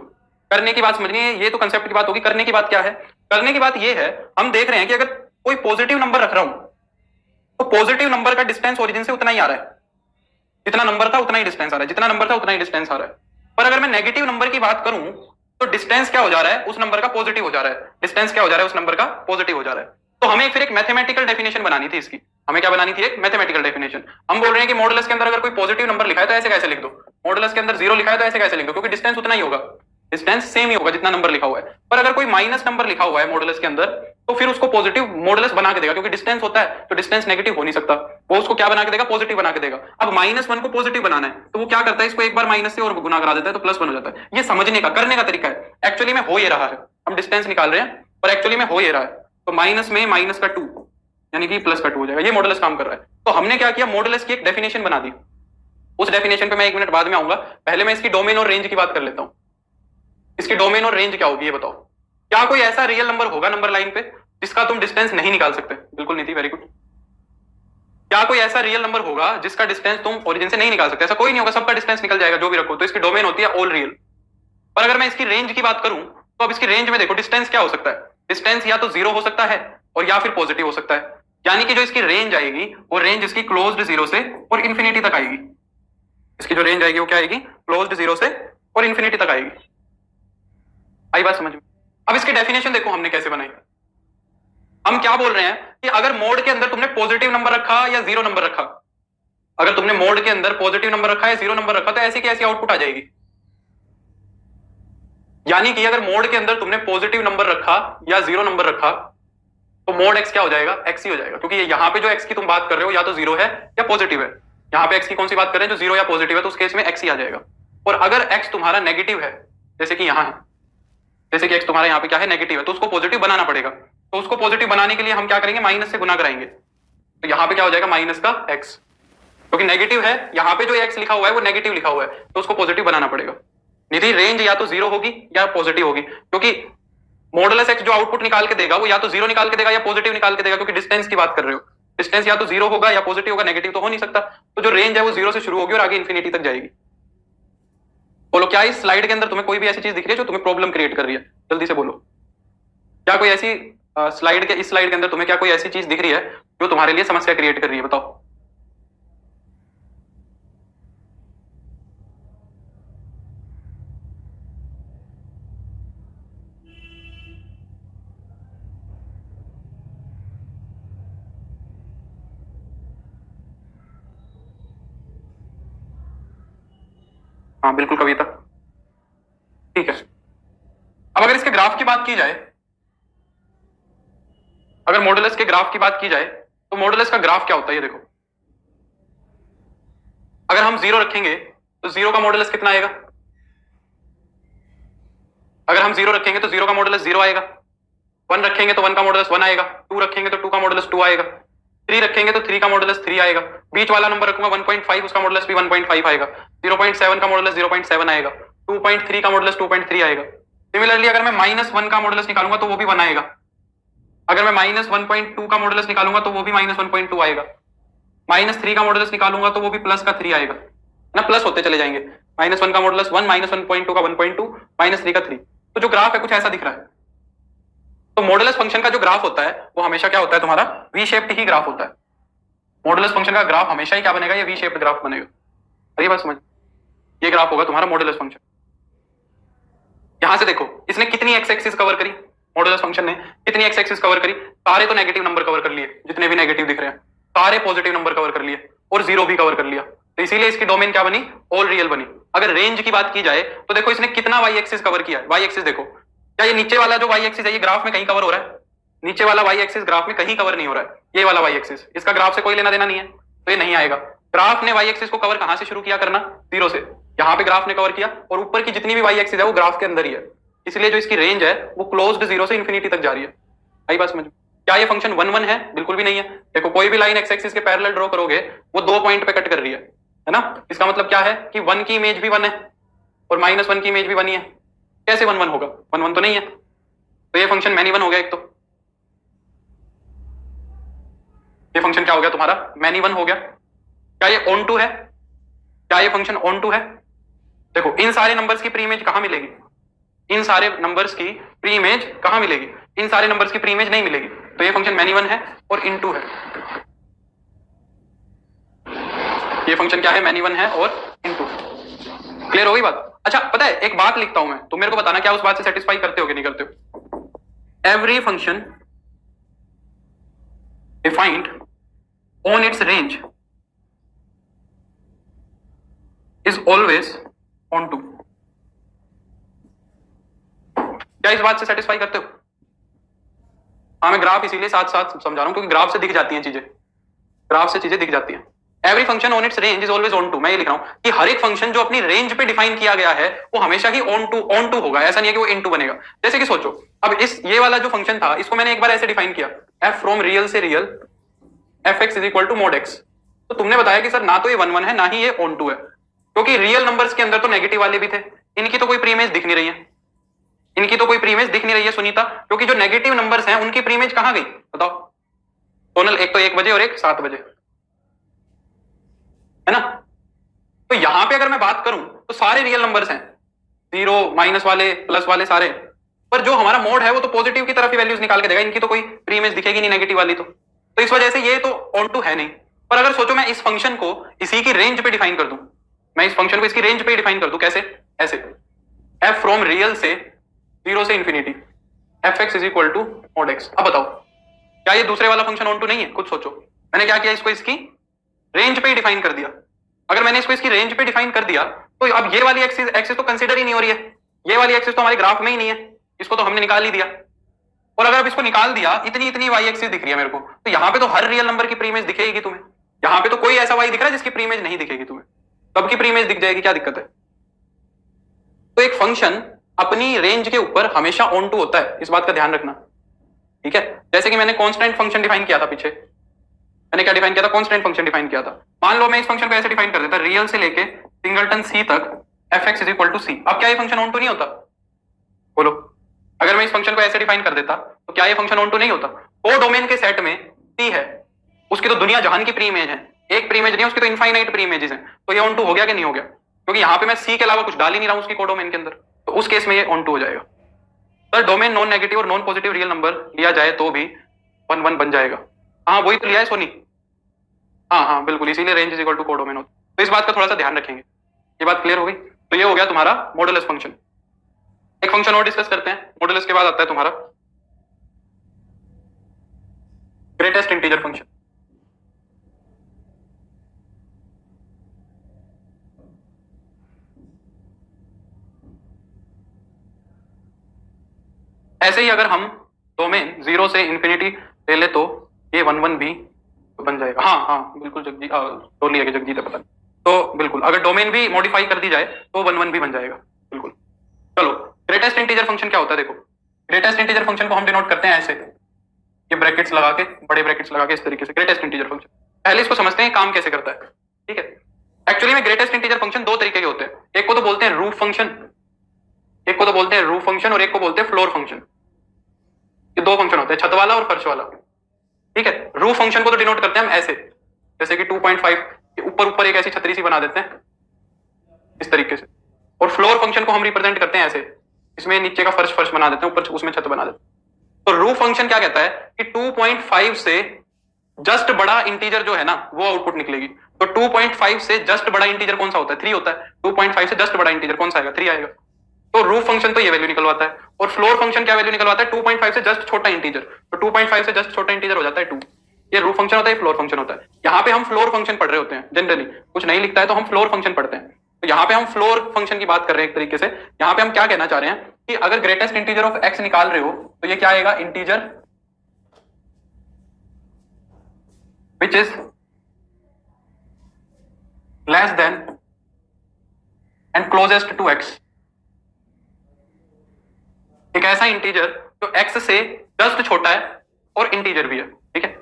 करने की बात समझनी है, ये तो कंसेप्ट की बात होगी। करने की बात क्या है? करने की बात ये है, हम देख रहे हैं कि अगर कोई पॉजिटिव नंबर रख रहा हूं तो पॉजिटिव नंबर का डिस्टेंस ओरिजिन से उतना ही आ रहा है, जितना नंबर था उतना ही डिस्टेंस आ रहा है, जितना नंबर था उतना ही डिस्टेंस आ रहा है। पर अगर मैं नेगेटिव नंबर की बात करूं तो डिस्टेंस क्या हो जा रहा है? उस नंबर का पॉजिटिव हो जा रहा है। डिस्टेंस क्या हो जा रहा है? उस नंबर का पॉजिटिव हो जा रहा है। तो हमें फिर एक मैथमेटिकल डेफिनेशन बनानी थी इसकी। हमें क्या बनानी थी? एक मैथमेटिकल डेफिनेशन। हम बोल रहे हैं कि मॉडुलस के अंदर अगर कोई पॉजिटिव नंबर लिखा है तो ऐसे कैसे लिख दो, मॉडुलस के अंदर 0 लिखा है तो ऐसे कैसे लिख दो, क्योंकि डिस्टेंस उतना ही होगा, डिस्टेंस सेम ही होगा जितना नंबर लिखा हुआ है। पर अगर कोई माइनस नंबर लिखा हुआ है मॉडुलस के अंदर, तो फिर उसको पॉजिटिव मॉडुलस बना के देगा, क्योंकि डिस्टेंस होता है तो डिस्टेंस नेगेटिव हो नहीं सकता। वो उसको क्या बना के देगा? पॉजिटिव बना के देगा। अब -1 को पॉजिटिव बनाना है तो वो क्या करता है? इसको एक बार माइनस से और गुना करा देता है तो प्लस बन जाता है। ये समझने का, करने का तरीका है। एक्चुअली में हो ये रहा है, हम डिस्टेंस निकाल रहे हैं पर एक्चुअली में हो ये रहा है। तो माइनस में माइनस का 2 यानी कि प्लस का 2 हो जाएगा। ये मॉडुलस काम कर रहा है। तो हमने क्या किया? मॉडुलस की एक डेफिनेशन बना दी। उस डेफिनेशन पे मैं 1 मिनट बाद में आऊंगा। पहले मैं इसकी डोमेन और रेंज की बात कर लेता हूं। इसकी डोमेन और रेंज क्या होगी ये बताओ। क्या कोई ऐसा रियल नंबर होगा नंबर लाइन पे जिसका तुम डिस्टेंस नहीं निकाल सकते? बिल्कुल नहीं थी, वेरी गुड। क्या कोई ऐसा रियल नंबर होगा जिसका डिस्टेंस तुम ओरिजिन से नहीं निकाल सकते? ऐसा कोई नहीं होगा, सबका डिस्टेंस निकल जाएगा जो भी रखो। तो इसकी डोमेन होती है ऑल रियल। पर अगर मैं इसकी रेंज की बात करूं तो अब इसकी रेंज में देखो डिस्टेंस क्या हो सकता है? डिस्टेंस या तो 0 हो सकता है और या फिर पॉजिटिव हो सकता है। यानी कि जो इसकी रेंज आएगी वो रेंज इसकी क्लोज्ड जीरो से और इन्फिनिटी तक आएगी। इसकी जो रेंज आएगी वो क्या आएगी? क्लोज्ड जीरो से और इन्फिनिटी तक आएगी। आई बात समझ में? अब इसकी डेफिनेशन देखो हमने कैसे बनाई। हम क्या बोल रहे हैं कि अगर मोड के अंदर तुमने पॉजिटिव नंबर रखा या जीरो नंबर रखा, अगर तुमने मोड के अंदर पॉजिटिव नंबर रखा या जीरो नंबर रखा तो ऐसी की ऐसी आउटपुट आ जाएगी। यानी कि अगर मोड के अंदर तुमने पॉजिटिव नंबर रखा या जीरो नंबर रखा तो मोड एक्स क्या हो जाएगा? एक्स ही हो जाएगा, क्योंकि यहां पे जो एक्स की तुम बात कर रहे हो या तो जीरो है या पॉजिटिव है। यहां पे एक्स की कौन सी बात कर रहे हैं? जो जीरो या पॉजिटिव है, तो उस केस में एक्स ही आ जाएगा। और अगर एक्स तुम्हारा नेगेटिव है, जैसे कि यहां है, जैसे कि एक्स तुम्हारा यहाँ पे क्या है? नेगेटिव है, तो उसको पॉजिटिव बनाना पड़ेगा। तो उसको पॉजिटिव बनाने के लिए हम क्या करेंगे? माइनस से गुना कराएंगे। तो यहाँ पे क्या हो जाएगा? माइनस का एक्स, क्योंकि नेगेटिव है। यहाँ पे जो एक्स लिखा हुआ है वो नेगेटिव लिखा हुआ है, तो उसको पॉजिटिव बनाना पड़ेगा। निधि रेंज या तो जीरो होगी या पॉजिटिव होगी, क्योंकि मॉडुलस एक्स जो आउटपुट निकाल के देगा वो या तो जीरो निकाल के देगा या पॉजिटिव निकाल के देगा, क्योंकि डिस्टेंस की बात कर रहे हो। डिस्टेंस या तो जीरो होगा या पॉजिटिव होगा, नेगेटिव तो हो नहीं सकता। तो जो रेंज है वो जीरो से शुरू होगी और आगे इन्फिनिटी तक जाएगी। बोलो, क्या इस स्लाइड के अंदर तुम्हें कोई भी ऐसी चीज दिख रही है जो तुम्हें प्रॉब्लम क्रिएट कर रही है? जल्दी से बोलो, क्या कोई ऐसी स्लाइड के इस स्लाइड के अंदर तुम्हें क्या कोई ऐसी चीज दिख रही है जो तुम्हारे लिए समस्या क्रिएट कर रही है? बताओ। हाँ बिल्कुल कविता, ठीक है। अब अगर इसके ग्राफ की बात की जाए, अगर मॉडुलस के ग्राफ की बात की जाए तो मॉडुलस का ग्राफ क्या होता है? ये देखो, अगर हम जीरो रखेंगे तो जीरो का मॉडुलस कितना आएगा? अगर हम जीरो रखेंगे तो जीरो का मॉडुलस जीरो आएगा। वन रखेंगे तो वन का मॉडुलस वन आएगा। टू रखेंगे तो टू का मॉडुलस टू आएगा। थ्री रखेंगे तो थ्री का मॉडुलस थ्री आएगा। बीच वाला नंबर रखूंगा 1.5, उसका मॉडुलस भी 1.5 आएगा। 0.7 का मॉडुलस 0.7 आएगा। 2.3 का मॉडुलस 2.3 आएगा। सिमिलरली अगर मैं माइनस वन का मॉडुलस निकालूंगा तो वो भी वन आएगा। अगर मैं माइनस 1.2 का मॉडुलस निकालूंगा तो वो भी माइनस 1.2 आएगा। माइनस थ्री का मॉडुलस निकालूंगा तो वो भी प्लस का थ्री आएगा ना, प्लस होते चले जाएंगे। माइनस वन का मॉडुलस वन, माइनस 1.2 का 1.2, माइनस थ्री का थ्री। तो जो ग्राफ है कुछ ऐसा दिख रहा है। तो मॉडुलस फंक्शन का जो ग्राफ होता है वो हमेशा क्या होता है? तुम्हारा वी शेप्ड ही ग्राफ होता है। मॉडुलस फंक्शन का ग्राफ हमेशा ही क्या बनेगा? ये वी शेप्ड ग्राफ बनेगा। अरे बात समझ, ये ग्राफ होगा तुम्हारा मॉडुलस फंक्शन। यहां से देखो इसने कितनी एक्स एक्सिस कवर करी, मॉडुलस फंक्शन ने कितनी एक्स एक्सिस कवर करी? सारे तो नेगेटिव नंबर कवर कर लिए, जितने भी नेगेटिव दिख रहे हैं सारे पॉजिटिव नंबर कवर कर लिए और जीरो भी कवर कर लिया। तो इसीलिए इसकी डोमेन क्या बनी? ऑल रियल बनी। अगर रेंज की बात की जाए तो देखो इसने कितना वाई एक्सिस कवर किया है। वाई एक्सिस देखो, क्या ये नीचे वाला जो वाई एक्सिस है ये ग्राफ में कहीं कवर हो रहा है? नीचे वाला वाई एक्सिस ग्राफ में कहीं कवर नहीं हो रहा है। ये वाला वाई एक्सिस इसका ग्राफ से कोई लेना देना नहीं है, तो ये नहीं आएगा। ग्राफ ने वाई एक्सिस को कवर कहां से शुरू किया करना? जीरो से। यहां पे ग्राफ ने कवर किया और ऊपर की जितनी भी वाई एक्सिस है वो ग्राफ के अंदर ही है, इसलिए जो इसकी रेंज है वो क्लोज्ड जीरो से इन्फिनिटी तक जा रही है। आई बात समझ? क्या ये फंक्शन वन वन है? बिल्कुल भी नहीं है। देखो कोई भी लाइन एक्स एक्सिस के पैरेलल ड्रॉ करोगे वो दो पॉइंट पे कट कर रही है ना। इसका मतलब क्या है कि वन की इमेज भी वन है और माइनस वन की इमेज भी वन ही है। कैसे वन वन होगा? वन वन तो नहीं है, तो ये फंक्शन मैनी वन हो गया। एक तो ये फंक्शन क्या हो गया तुम्हारा? मैनी वन हो गया। क्या ये ऑन टू है? क्या ये फंक्शन ऑन टू है? देखो इन सारे नंबर्स की प्री इमेज कहां मिलेगी? इन सारे नंबर्स की प्री इमेज कहां मिलेगी? इन सारे नंबर्स की प्री इमेज नहीं मिलेगी। तो ये फंक्शन मैनी वन है और इन टू है। ये फंक्शन क्या है? मैनी वन है और इन टू। क्लियर हो गई बात? अच्छा पता है एक बात लिखता हूं मैं, तुम मेरे को बताना क्या उस बात से सेटिस्फाई करते हो कि नहीं करते हो। Every function defined on its range is always onto. क्या इस बात से सेटिस्फाई करते हो? हाँ मैं ग्राफ इसीलिए साथ साथ समझा रहा हूं क्योंकि ग्राफ से दिख जाती हैं चीजें, ग्राफ से चीजें दिख जाती हैं। Every function on its range is always onto. मैं ये लिख रहा हूं कि हर एक फंक्शन जो अपनी रेंज पे डिफाइन किया गया है वो हमेशा ही ऑन टू होगा। ऐसा नहीं है कि वो इन टू बनेगा। जैसे कि सोचो अब इस ये वाला जो फंक्शन था इसको मैंने एक बार ऐसे डिफाइन किया, एफ फ्रॉम रियल से real f x is equal to mod x. तो तुमने बताया कि सर ना तो ये वन वन है ना ही ये ऑन टू है, क्योंकि रियल नंबर्स के अंदर तो नेगेटिव वाले भी थे, इनकी तो कोई प्री इमेज दिख नहीं रही है। इनकी तो कोई प्री इमेज दिख नहीं रही है सुनीता, क्योंकि जो नेगेटिव नंबर्स हैं उनकी प्री इमेज कहां गई बताओ? टोनल एक तो 1 बजे और एक 7 बजे है ना। तो यहां पे अगर मैं बात करूं तो सारे रियल नंबर्स हैं, जीरो माइनस वाले प्लस वाले सारे, पर जो हमारा मोड है वो तो पॉजिटिव की तरफ ही वैल्यूज निकाल के देगा। इनकी तो कोई प्री इमेज दिखेगी नहीं नेगेटिव वाली, तो तो इस वजह से ये तो ऑन टू है नहीं। पर अगर सोचो मैं इस फंक्शन को इसी की रेंज पे डिफाइन कर दूं, मैं इस फंक्शन को इसकी रेंज पे डिफाइन कर दूं, कैसे? ऐसे f फ्रॉम रियल से 0 से infinity f x is equal to mod x. अब बताओ क्या ये दूसरे वाला फंक्शन ऑन टू नहीं है? खुद सोचो, मैंने क्या किया, इसको इसकी रेंज पे ही डिफाइन कर दिया। अगर मैंने इसको इसकी रेंज पे डिफाइन कर दिया तो अब ये वाली एक्सिस एक्सिस तो कंसीडर ही नहीं हो रही है, ये वाली एक्सिस तो हमारे ग्राफ में ही नहीं है, इसको तो हमने निकाल ही दिया। और अगर अब इसको निकाल दिया, इतनी इतनी वाई एक्सिस दिख रही है मेरे को, तो यहां पे तो हर रियल नंबर की प्रीइमेज दिखेगी तुम्हें, यहां पे तो कोई ऐसा वाई दिख रहा है जिसकी प्रीइमेज नहीं दिखेगी तुम्हें, सबकी प्रीइमेज दिख जाएगी, क्या दिक्कत है? तो एक फंक्शन अपनी रेंज के ऊपर हमेशा ऑन टू होता है, इस बात का ध्यान रखना, ठीक है? जैसे कि मैंने कांस्टेंट फंक्शन डिफाइन किया था पीछे, मैंने क्या डिफाइन किया था? कांस्टेंट फंक्शन डिफाइन किया था। मान लो मैं इस फंक्शन को ऐसे डिफाइन कर देता, रियल से लेके सिंगलटन सी तक f x is equal to c. अब क्या ये फंक्शन ऑन टू नहीं होता? बोलो, अगर मैं इस फंक्शन को ऐसे डिफाइन कर देता तो क्या ये फंक्शन ऑन टू नहीं होता? वो डोमेन के सेट में सी है, उसकी तो दुनिया जहान की प्री इमेज है, एक प्री इमेज नहीं, उसकी तो इनफाइनाइट प्री इमेजेस हैं, तो ये ऑन टू हो गया कि नहीं हो गया? क्योंकि यहाँ पे मैं सी के अलावा कुछ डाल ही नहीं रहा हूं उसकी कोडोमेन के अंदर, तो उस केस में ये ऑन टू हो जाएगा। सर डोमेन नॉन नेगेटिव और नॉन पॉजिटिव रियल नंबर लिया जाए तो भी 1 1 बन जाएगा। हाँ वही तो लिया है सोनी, हाँ हाँ बिल्कुल, इसीलिए range is equal to codomain होता है। तो इस बात का थोड़ा सा ध्यान रखेंगे, ये बात क्लियर हो गई? तो ये हो गया तुम्हारा मॉडुलस फंक्शन। एक फंक्शन और डिस्कस करते हैं, मॉडुलस के बाद आता है तुम्हारा ग्रेटेस्ट इंटीजर फंक्शन। ऐसे ही अगर हम डोमेन 0 से इंफिनिटी ले ले तो ये 1 1 भी बन जाएगा। हाँ हाँ बिल्कुल जगजीत, तो लिया कि जगजीत है पता नहीं, तो बिल्कुल अगर डोमेन भी मॉडिफाई कर दी जाए तो 1 1 भी बन जाएगा, बिल्कुल। चलो ग्रेटेस्ट इंटीजर फंक्शन क्या होता है? देखो ग्रेटेस्ट इंटीजर फंक्शन को हम डिनोट करते हैं ऐसे, ये ब्रैकेट्स लगा के, बड़े ब्रैकेट्स लगा के, इस तरीके से ग्रेटेस्ट इंटीजर फंक्शन। पहले इसको समझते हैं काम कैसे करता है, ठीक है? एक्चुअली में ग्रेटेस्ट इंटीजर फंक्शन दो तरीके के होते हैं, एक को तो बोलते हैं रूफ फंक्शन, एक को तो बोलते हैं रूफ फंक्शन, और एक को बोलते हैं फ्लोर फंक्शन। ये दो फंक्शन होते हैं, छत वाला और फर्श वाला, ठीक है? रूफ फंक्शन को तो डिनोट करते हैं हम ऐसे, जैसे कि 2.5 ऊपर ऊपर एक ऐसी छतरी सी बना देते हैं इस तरीके से, और फ्लोर फंक्शन को हम रिप्रेजेंट करते हैं ऐसे, इसमें नीचे का फर्श फर्श बना देते हैं, ऊपर उसमें छत बना देते हैं। तो रूफ फंक्शन क्या कहता है कि 2.5 से जस्ट बड़ा इंटीजर जो है ना वो आउटपुट निकलेगी। तो 2.5 से जस्ट बड़ा इंटीजर कौन सा होता है? 3 होता है। 2.5 से जस्ट बड़ा इंटीजर कौन सा आएगा? 3 आएगा। तो रूफ फंक्शन तो ये वैल्यू निकलवाता है, और फ्लोर फंक्शन क्या वैल्यू निकलवाता है? 2.5 से जस्ट छोटा इंटीजर, तो 2.5 से जस्ट छोटा इंटीजर हो जाता है 2। ये रूफ फंक्शन होता है, फ्लोर फंक्शन होता है। यहाँ पे हम फ्लोर फंक्शन पढ़ रहे होते हैं, जनरली कुछ नहीं लिखता है तो हम फ्लोर फंक्शन पढ़ते हैं। तो यहाँ पे हम फ्लोर फंक्शन की बात कर रहे हैं एक तरीके से। यहाँ पे हम क्या कहना चाह रहे हैं कि अगर ग्रेटेस्ट इंटीजर ऑफ एक्स निकाल रहे हो तो ये क्या आएगा? Integer which is less than and closest to x। एक ऐसा इंटीजर जो x से जस्ट छोटा है और इंटीजर भी है, ठीक है?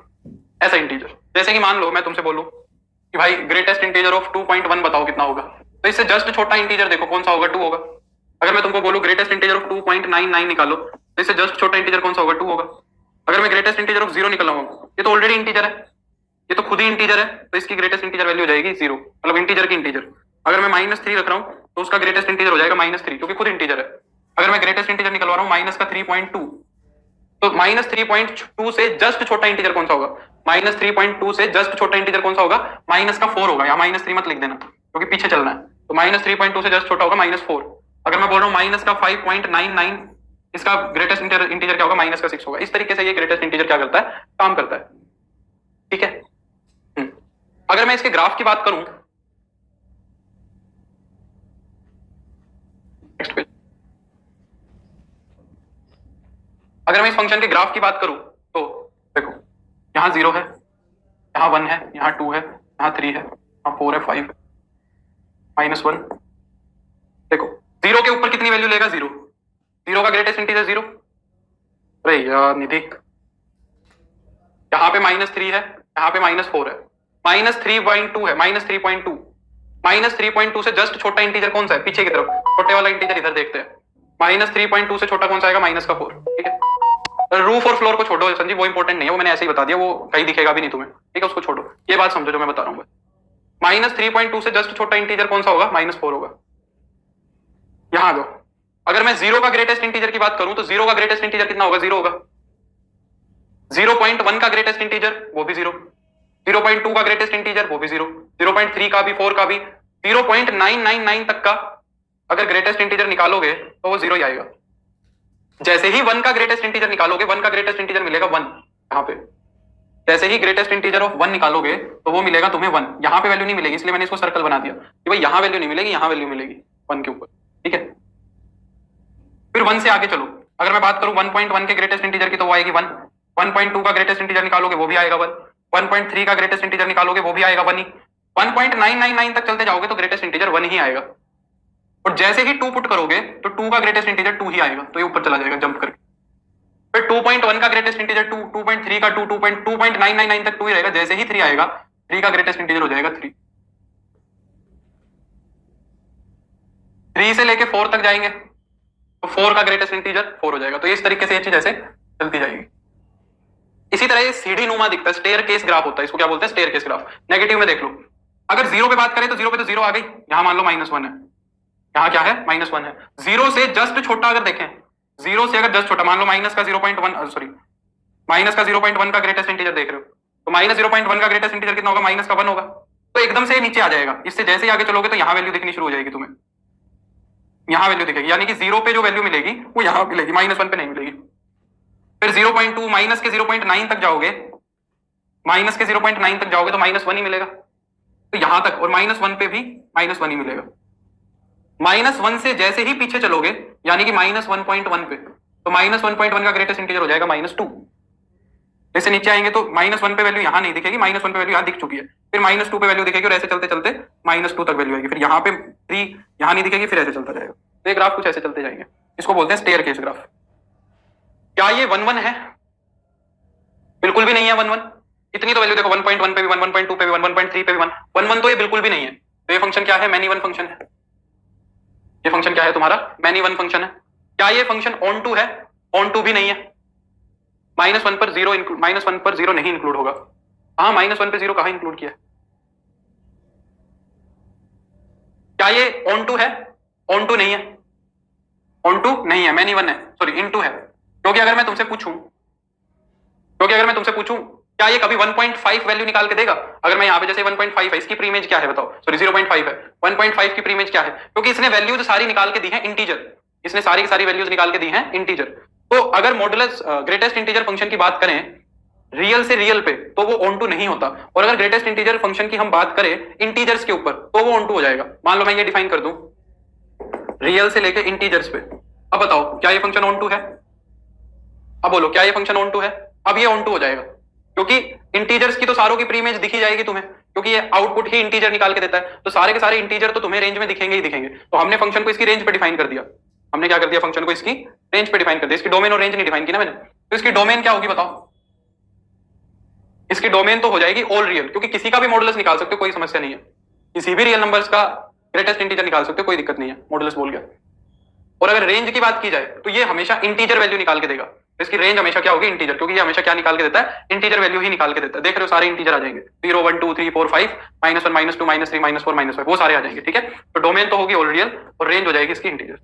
ऐसा इंटीजर, जैसे कि मान लो मैं तुमसे बोलूं कि भाई ग्रेटेस्ट इंटीजर ऑफ 2.1 बताओ कितना होगा, तो इससे जस्ट छोटा इंटीजर देखो कौन सा होगा? 2 होगा। अगर मैं तुमको बोलूं ग्रेटेस्ट इंटीजर ऑफ 2.99 निकालो, तो इससे जस्ट छोटा इंटीजर कौन सा होगा? 2 होगा। अगर मैं ग्रेटेस्ट इंटीजर ऑफ 0 निकालूंगा, ये तो ऑलरेडी इंटीजर है, ये तो खुद ही इंटीजर है, तो इसकी ग्रेटेस्ट इंटीजर वैल्यू हो जाएगी 0, मतलब इंटीजर की इंटीजर। अगर मैं -3 रख रहा हूं तो उसका ग्रेटेस्ट इंटीजर हो जाएगा -3, क्योंकि खुद इंटीजर है। अगर मैं ग्रेटेस्ट इंटीजर निकलवा रहा हूं माइनस का 3.2, तो -3.2 से जस्ट छोटा इंटीजर कौन सा होगा? -3.2 से जस्ट छोटा इंटीजर कौन सा होगा? माइनस का 4 होगा, या -3 मत लिख देना क्योंकि पीछे चलना है। तो -3.2 से जस्ट छोटा होगा -4। अगर मैं बोल रहा हूँ माइनस का 5.99, इसका ग्रेटेस्ट इंटीजर क्या होगा? -6 होगा। इस तरीके से ये ग्रेटेस्ट इंटीजर क्या करता है? काम करता है, ठीक है? अगर मैं इसके ग्राफ की बात करूं, नेक्स्ट पेज, अगर मैं इस फंक्शन के ग्राफ की बात करूं तो देखो यहां 0 है, यहां 1 है, यहां 2 है, यहां 3 है, यहां 4 है, 5 है, -1। देखो 0 के ऊपर कितनी वैल्यू लेगा? 0। 0 का ग्रेटेस्ट इंटीजर 0। अरे यार निधि, यहां पे -3 है, यहां पे -4 है, -3.2 है, -3.2, -3.2 से जस्ट छोटा इंटीजर कौन सा है? पीछे की तरफ छोटे वाला इंटीजर इधर देखते हैं, -3.2 से छोटा कौन सा आएगा? -4, ठीक है? रूफ और फ्लोर को छोड़ो संजीव, वो इंपॉर्टेंट नहीं है, वो मैंने ऐसे ही बता दिया, वो कहीं दिखेगा भी नहीं तुम्हें, ठीक है? उसको छोड़ो, ये बात समझो जो मैं बता रहा हूँ। -3.2 से जस्ट छोटा इंटीजर कौन सा होगा? -4 होगा। यहां आ जाओ, अगर मैं 0 का ग्रेटेस्ट इंटीजर की बात करूं तो 0 का ग्रेटेस्ट इंटीजर कितना होगा? 0 होगा। 0.1 का ग्रेटेस्ट इंटीजर वो भी 0, 0.2 का ग्रेटेस्ट इंटीजर वो भी 0, 0.3 का भी, 4 का भी, 0.999 तक का अगर ग्रेटेस्ट इंटीजर निकालोगे तो वो 0 ही आएगा। जैसे ही 1 का ग्रेटेस्ट इंटीजर निकालोगे, 1 का ग्रेटेस्ट इंटीजर मिलेगा 1 यहाँ पे। जैसे ही ग्रेटेस्ट इंटीजर ऑफ 1 निकालोगे तो वो मिलेगा तुम्हें 1। यहाँ पे वैल्यू नहीं मिलेगी, इसलिए मैंने इसको सर्कल बना दिया कि भाई यहाँ वैल्यू नहीं मिलेगी, यहाँ वैल्यू मिलेगी 1 के ऊपर, ठीक है। फिर 1 से आगे चलो, अगर मैं बात करूं 1.1 के ग्रेटेस्ट इंटीजर की तो वो आएगी 1, 1.2 का ग्रेटेस्ट इंटीजर निकालोगे वो भी आएगा 1, 1.3 का ग्रेटेस्ट इंटीजर निकालोगे वो भी आएगा 1 ही, 1.999 तक चलते जाओगे तो ग्रेटेस्ट इंटीजर 1 ही आएगा। और जैसे ही 2 पुट करोगे तो 2 का ग्रेटेस्ट इंटीजर 2 ही आएगा, तो ये ऊपर चला जाएगा जंप करके। फिर 2.1 का ग्रेटेस्ट इंटीजर 2, 2.3 का 2, 2.999 तक 2 ही रहेगा। जैसे ही 3 आएगा, 3 का ग्रेटेस्ट इंटीजर हो जाएगा 3, 3 से लेके 4 तक जाएंगे तो 4 का ग्रेटेस्ट इंटीजर 4 हो जाएगा। तो इस तरीके से ये चीज ऐसे चलती जाएगी। इसी तरह ये सीढ़ी नुमा दिखता है, स्टेयर केस ग्राफ होता है, इसको क्या बोलते हैं, स्टेयर केस ग्राफ। नेगेटिव में देख लो, अगर 0 पे बात करें तो 0 पे तो 0 आ गई, यहां मान लो -1 है, यहाँ क्या है -1 है। 0 से जस्ट छोटा अगर देखें, 0 से अगर जस्ट छोटा मान लो माइनस का 0.1, सॉरी माइनस का 0.1 का ग्रेटेस्ट इंटीजर देख रहे हो, तो -0.1 का ग्रेटेस्ट इंटीजर कितना होगा, माइनस का 1 होगा, तो एकदम से नीचे आ जाएगा। इससे जैसे ही आगे चलोगे तो यहाँ वैल्यू दिखनी शुरू हो जाएगी तुम्हें, यहाँ वैल्यू दिखेगी, यानी कि 0 पे जो वैल्यू मिलेगी वो यहाँ मिलेगी, -1 पे नहीं मिलेगी। फिर 0.2 माइनस के 0.9 तक जाओगे, माइनस के 0.9 तक जाओगे तो -1 ही मिलेगा, तो यहां तक, और -1 पे भी -1 ही मिलेगा। -1 से जैसे ही पीछे चलोगे यानी कि -1.1 पे, तो -1.1 का ग्रेटेस्ट इंटीजर हो जाएगा -2। जैसे नीचे आएंगे तो -1 पे वैल्यू यहां नहीं दिखेगी, -1 पे वैल्यू यहां दिख चुकी है, फिर -2 पे वैल्यू दिखेगी और ऐसे चलते चलते -2 तक वैल्यू आएगी, फिर यहाँ पे 3 यहां नहीं दिखेगी, फिर ऐसे चलता जाएगा। तो ये ग्राफ कुछ ऐसे चलते जाएंगे, इसको बोलते हैं स्टेयर केस ग्राफ। क्या ये 1-1 है? बिल्कुल भी नहीं है 1-1। इतनी तो वैल्यू देखो, 1.1 पे भी 1, 1.2 पे भी 1, 1.3 पे भी 1, 1-1 तो ये बिल्कुल भी नहीं है। तो ये फंक्शन क्या है, मैनी वन फंक्शन है। ये फंक्शन क्या है तुम्हारा, मैनी वन फंक्शन है। क्या ये फंक्शन ऑन टू है? ऑन टू भी नहीं है। -1 पर 0 -1 पर 0 नहीं इंक्लूड होगा। हाँ, -1 पे 0 कहां इंक्लूड किया? क्या ये ऑन टू है? ऑन टू नहीं है, ऑन टू नहीं है, मैनी वन है, सॉरी इन टू है। क्योंकि अगर मैं तुमसे पूछूं क्या ये कभी 1.5 वैल्यू निकाल के देगा? अगर मैं यहाँ पे जैसे 1.5 है, इसकी प्रीमेज क्या है बताओ, सॉरी 0.5 है, 1.5 की प्रीमेज क्या है? क्योंकि इसने वैल्यूज सारी निकाल के दी है इंटीजर, इसने सारी की सारी वैल्यूज निकाल के दी है इंटीजर। तो अगर मॉडुलस ग्रेटेस्ट इंटीजर फंक्शन की बात करें रियल से रियल पे, तो वो ऑन टू नहीं होता। और अगर ग्रेटेस्ट इंटीजर फंक्शन की हम बात करें इंटीजर्स के ऊपर, तो वो ऑन टू हो जाएगा। मान लो मैं ये डिफाइन कर दूं रियल से लेके इंटीजर्स पे। अब बताओ क्या ये फंक्शन ऑन टू है? अब बोलो क्या ये फंक्शन ऑन टू है? अब ये ऑन टू हो जाएगा, क्योंकि इंटीजर्स की तो सारों की प्रीमेज दिखी जाएगी तुम्हें, क्योंकि ये आउटपुट ही इंटीजर निकाल के देता है। तो सारे के सारे इंटीजर तो तुम्हें रेंज में दिखेंगे ही दिखेंगे। तो हमने फंक्शन को इसकी रेंज पे डिफाइन कर दिया। हमने क्या कर दिया, फंक्शन को इसकी रेंज पे डिफाइन कर दिया। इसकी डोमेन और रेंज नहीं डिफाइन की ना मैंने। तो इसकी डोमेन क्या होगी बताओ? इसकी डोमेन तो हो जाएगी ऑल रियल, क्योंकि किसी का भी मॉडुलस निकाल सकते हो, कोई समस्या नहीं है। किसी भी रियल नंबर्स का ग्रेटेस्ट इंटीजर निकाल सकते हो, कोई दिक्कत नहीं है, मॉडुलस बोल गया। और अगर रेंज की बात की जाए तो ये हमेशा इंटीजर वैल्यू निकाल के देगा। तो इसकी रेंज हमेशा क्या होगी, इंटीजर, क्योंकि ये हमेशा क्या निकाल के देता है, इंटीजर वैल्यू ही निकाल के देता है। देख रहे हो सारे इंटीजर आ जाएंगे, 0, 1, 2, 3, 4, 5, -1, -2, -3, -4, -5, वो सारे आ जाएंगे, ठीक है। तो डोमेन तो होगी ऑल रियल और रेंज हो जाएगी इसकी इंटीजर।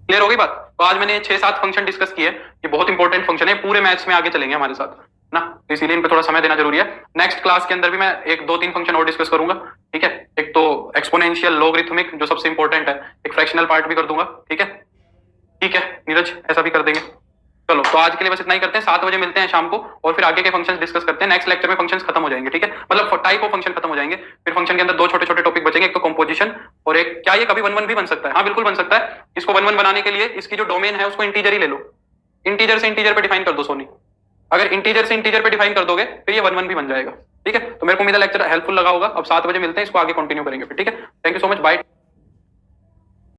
क्लियर होगी बात? तो आज मैंने 6-7 फंक्शन डिस्कस किए, ये बहुत इंपॉर्टेंट फंक्शन है, पूरे मैथ्स में आगे चलेंगे हमारे साथ ना, तो इसीलिए इन पे थोड़ा समय देना जरूरी है। नेक्स्ट क्लास के अंदर भी मैं 1-2-3 फंक्शन और डिस्कस करूंगा, ठीक है। एक तो एक्सपोनेंशियल, लॉगरिथमिक जो सबसे इंपॉर्टेंट है, एक फ्रैक्शनल पार्ट भी कर दूंगा, ठीक है। ठीक है नीरज, ऐसा भी कर देंगे। चलो तो आज के लिए बस इतना ही करते हैं, 7 बजे मिलते हैं शाम को, और फिर आगे के फंक्शंस डिस्कस करते हैं। नेक्स्ट लेक्चर में फंक्शंस खत्म हो जाएंगे, ठीक है, मतलब टाइप ऑफ फंक्शन खत्म हो जाएंगे। फिर फंक्शन के अंदर 2 छोटे छोटे टॉपिक बचेंगे, एक तो कंपोजिशन और एक क्या ये कभी 1-1 भी बन सकता है? हाँ बिल्कुल बन सकता है। इसको 1-1 बनाने के लिए इसकी जो डोमेन है उसको इंटीजर ही ले लो, इंटीजर से इंटीजर पे डिफाइन कर दो सोनी। अगर इंटीजर से इंटीजर पे डिफाइन कर दोगे फिर ये 1-1 भी बन जाएगा, ठीक है। तो मेरे को उम्मीद है लेक्चर हेल्पफुल लगा होगा। अब 7 बजे मिलते हैं, इसको आगे कंटिन्यू करेंगे फिर, ठीक है। Thank you so much, bye.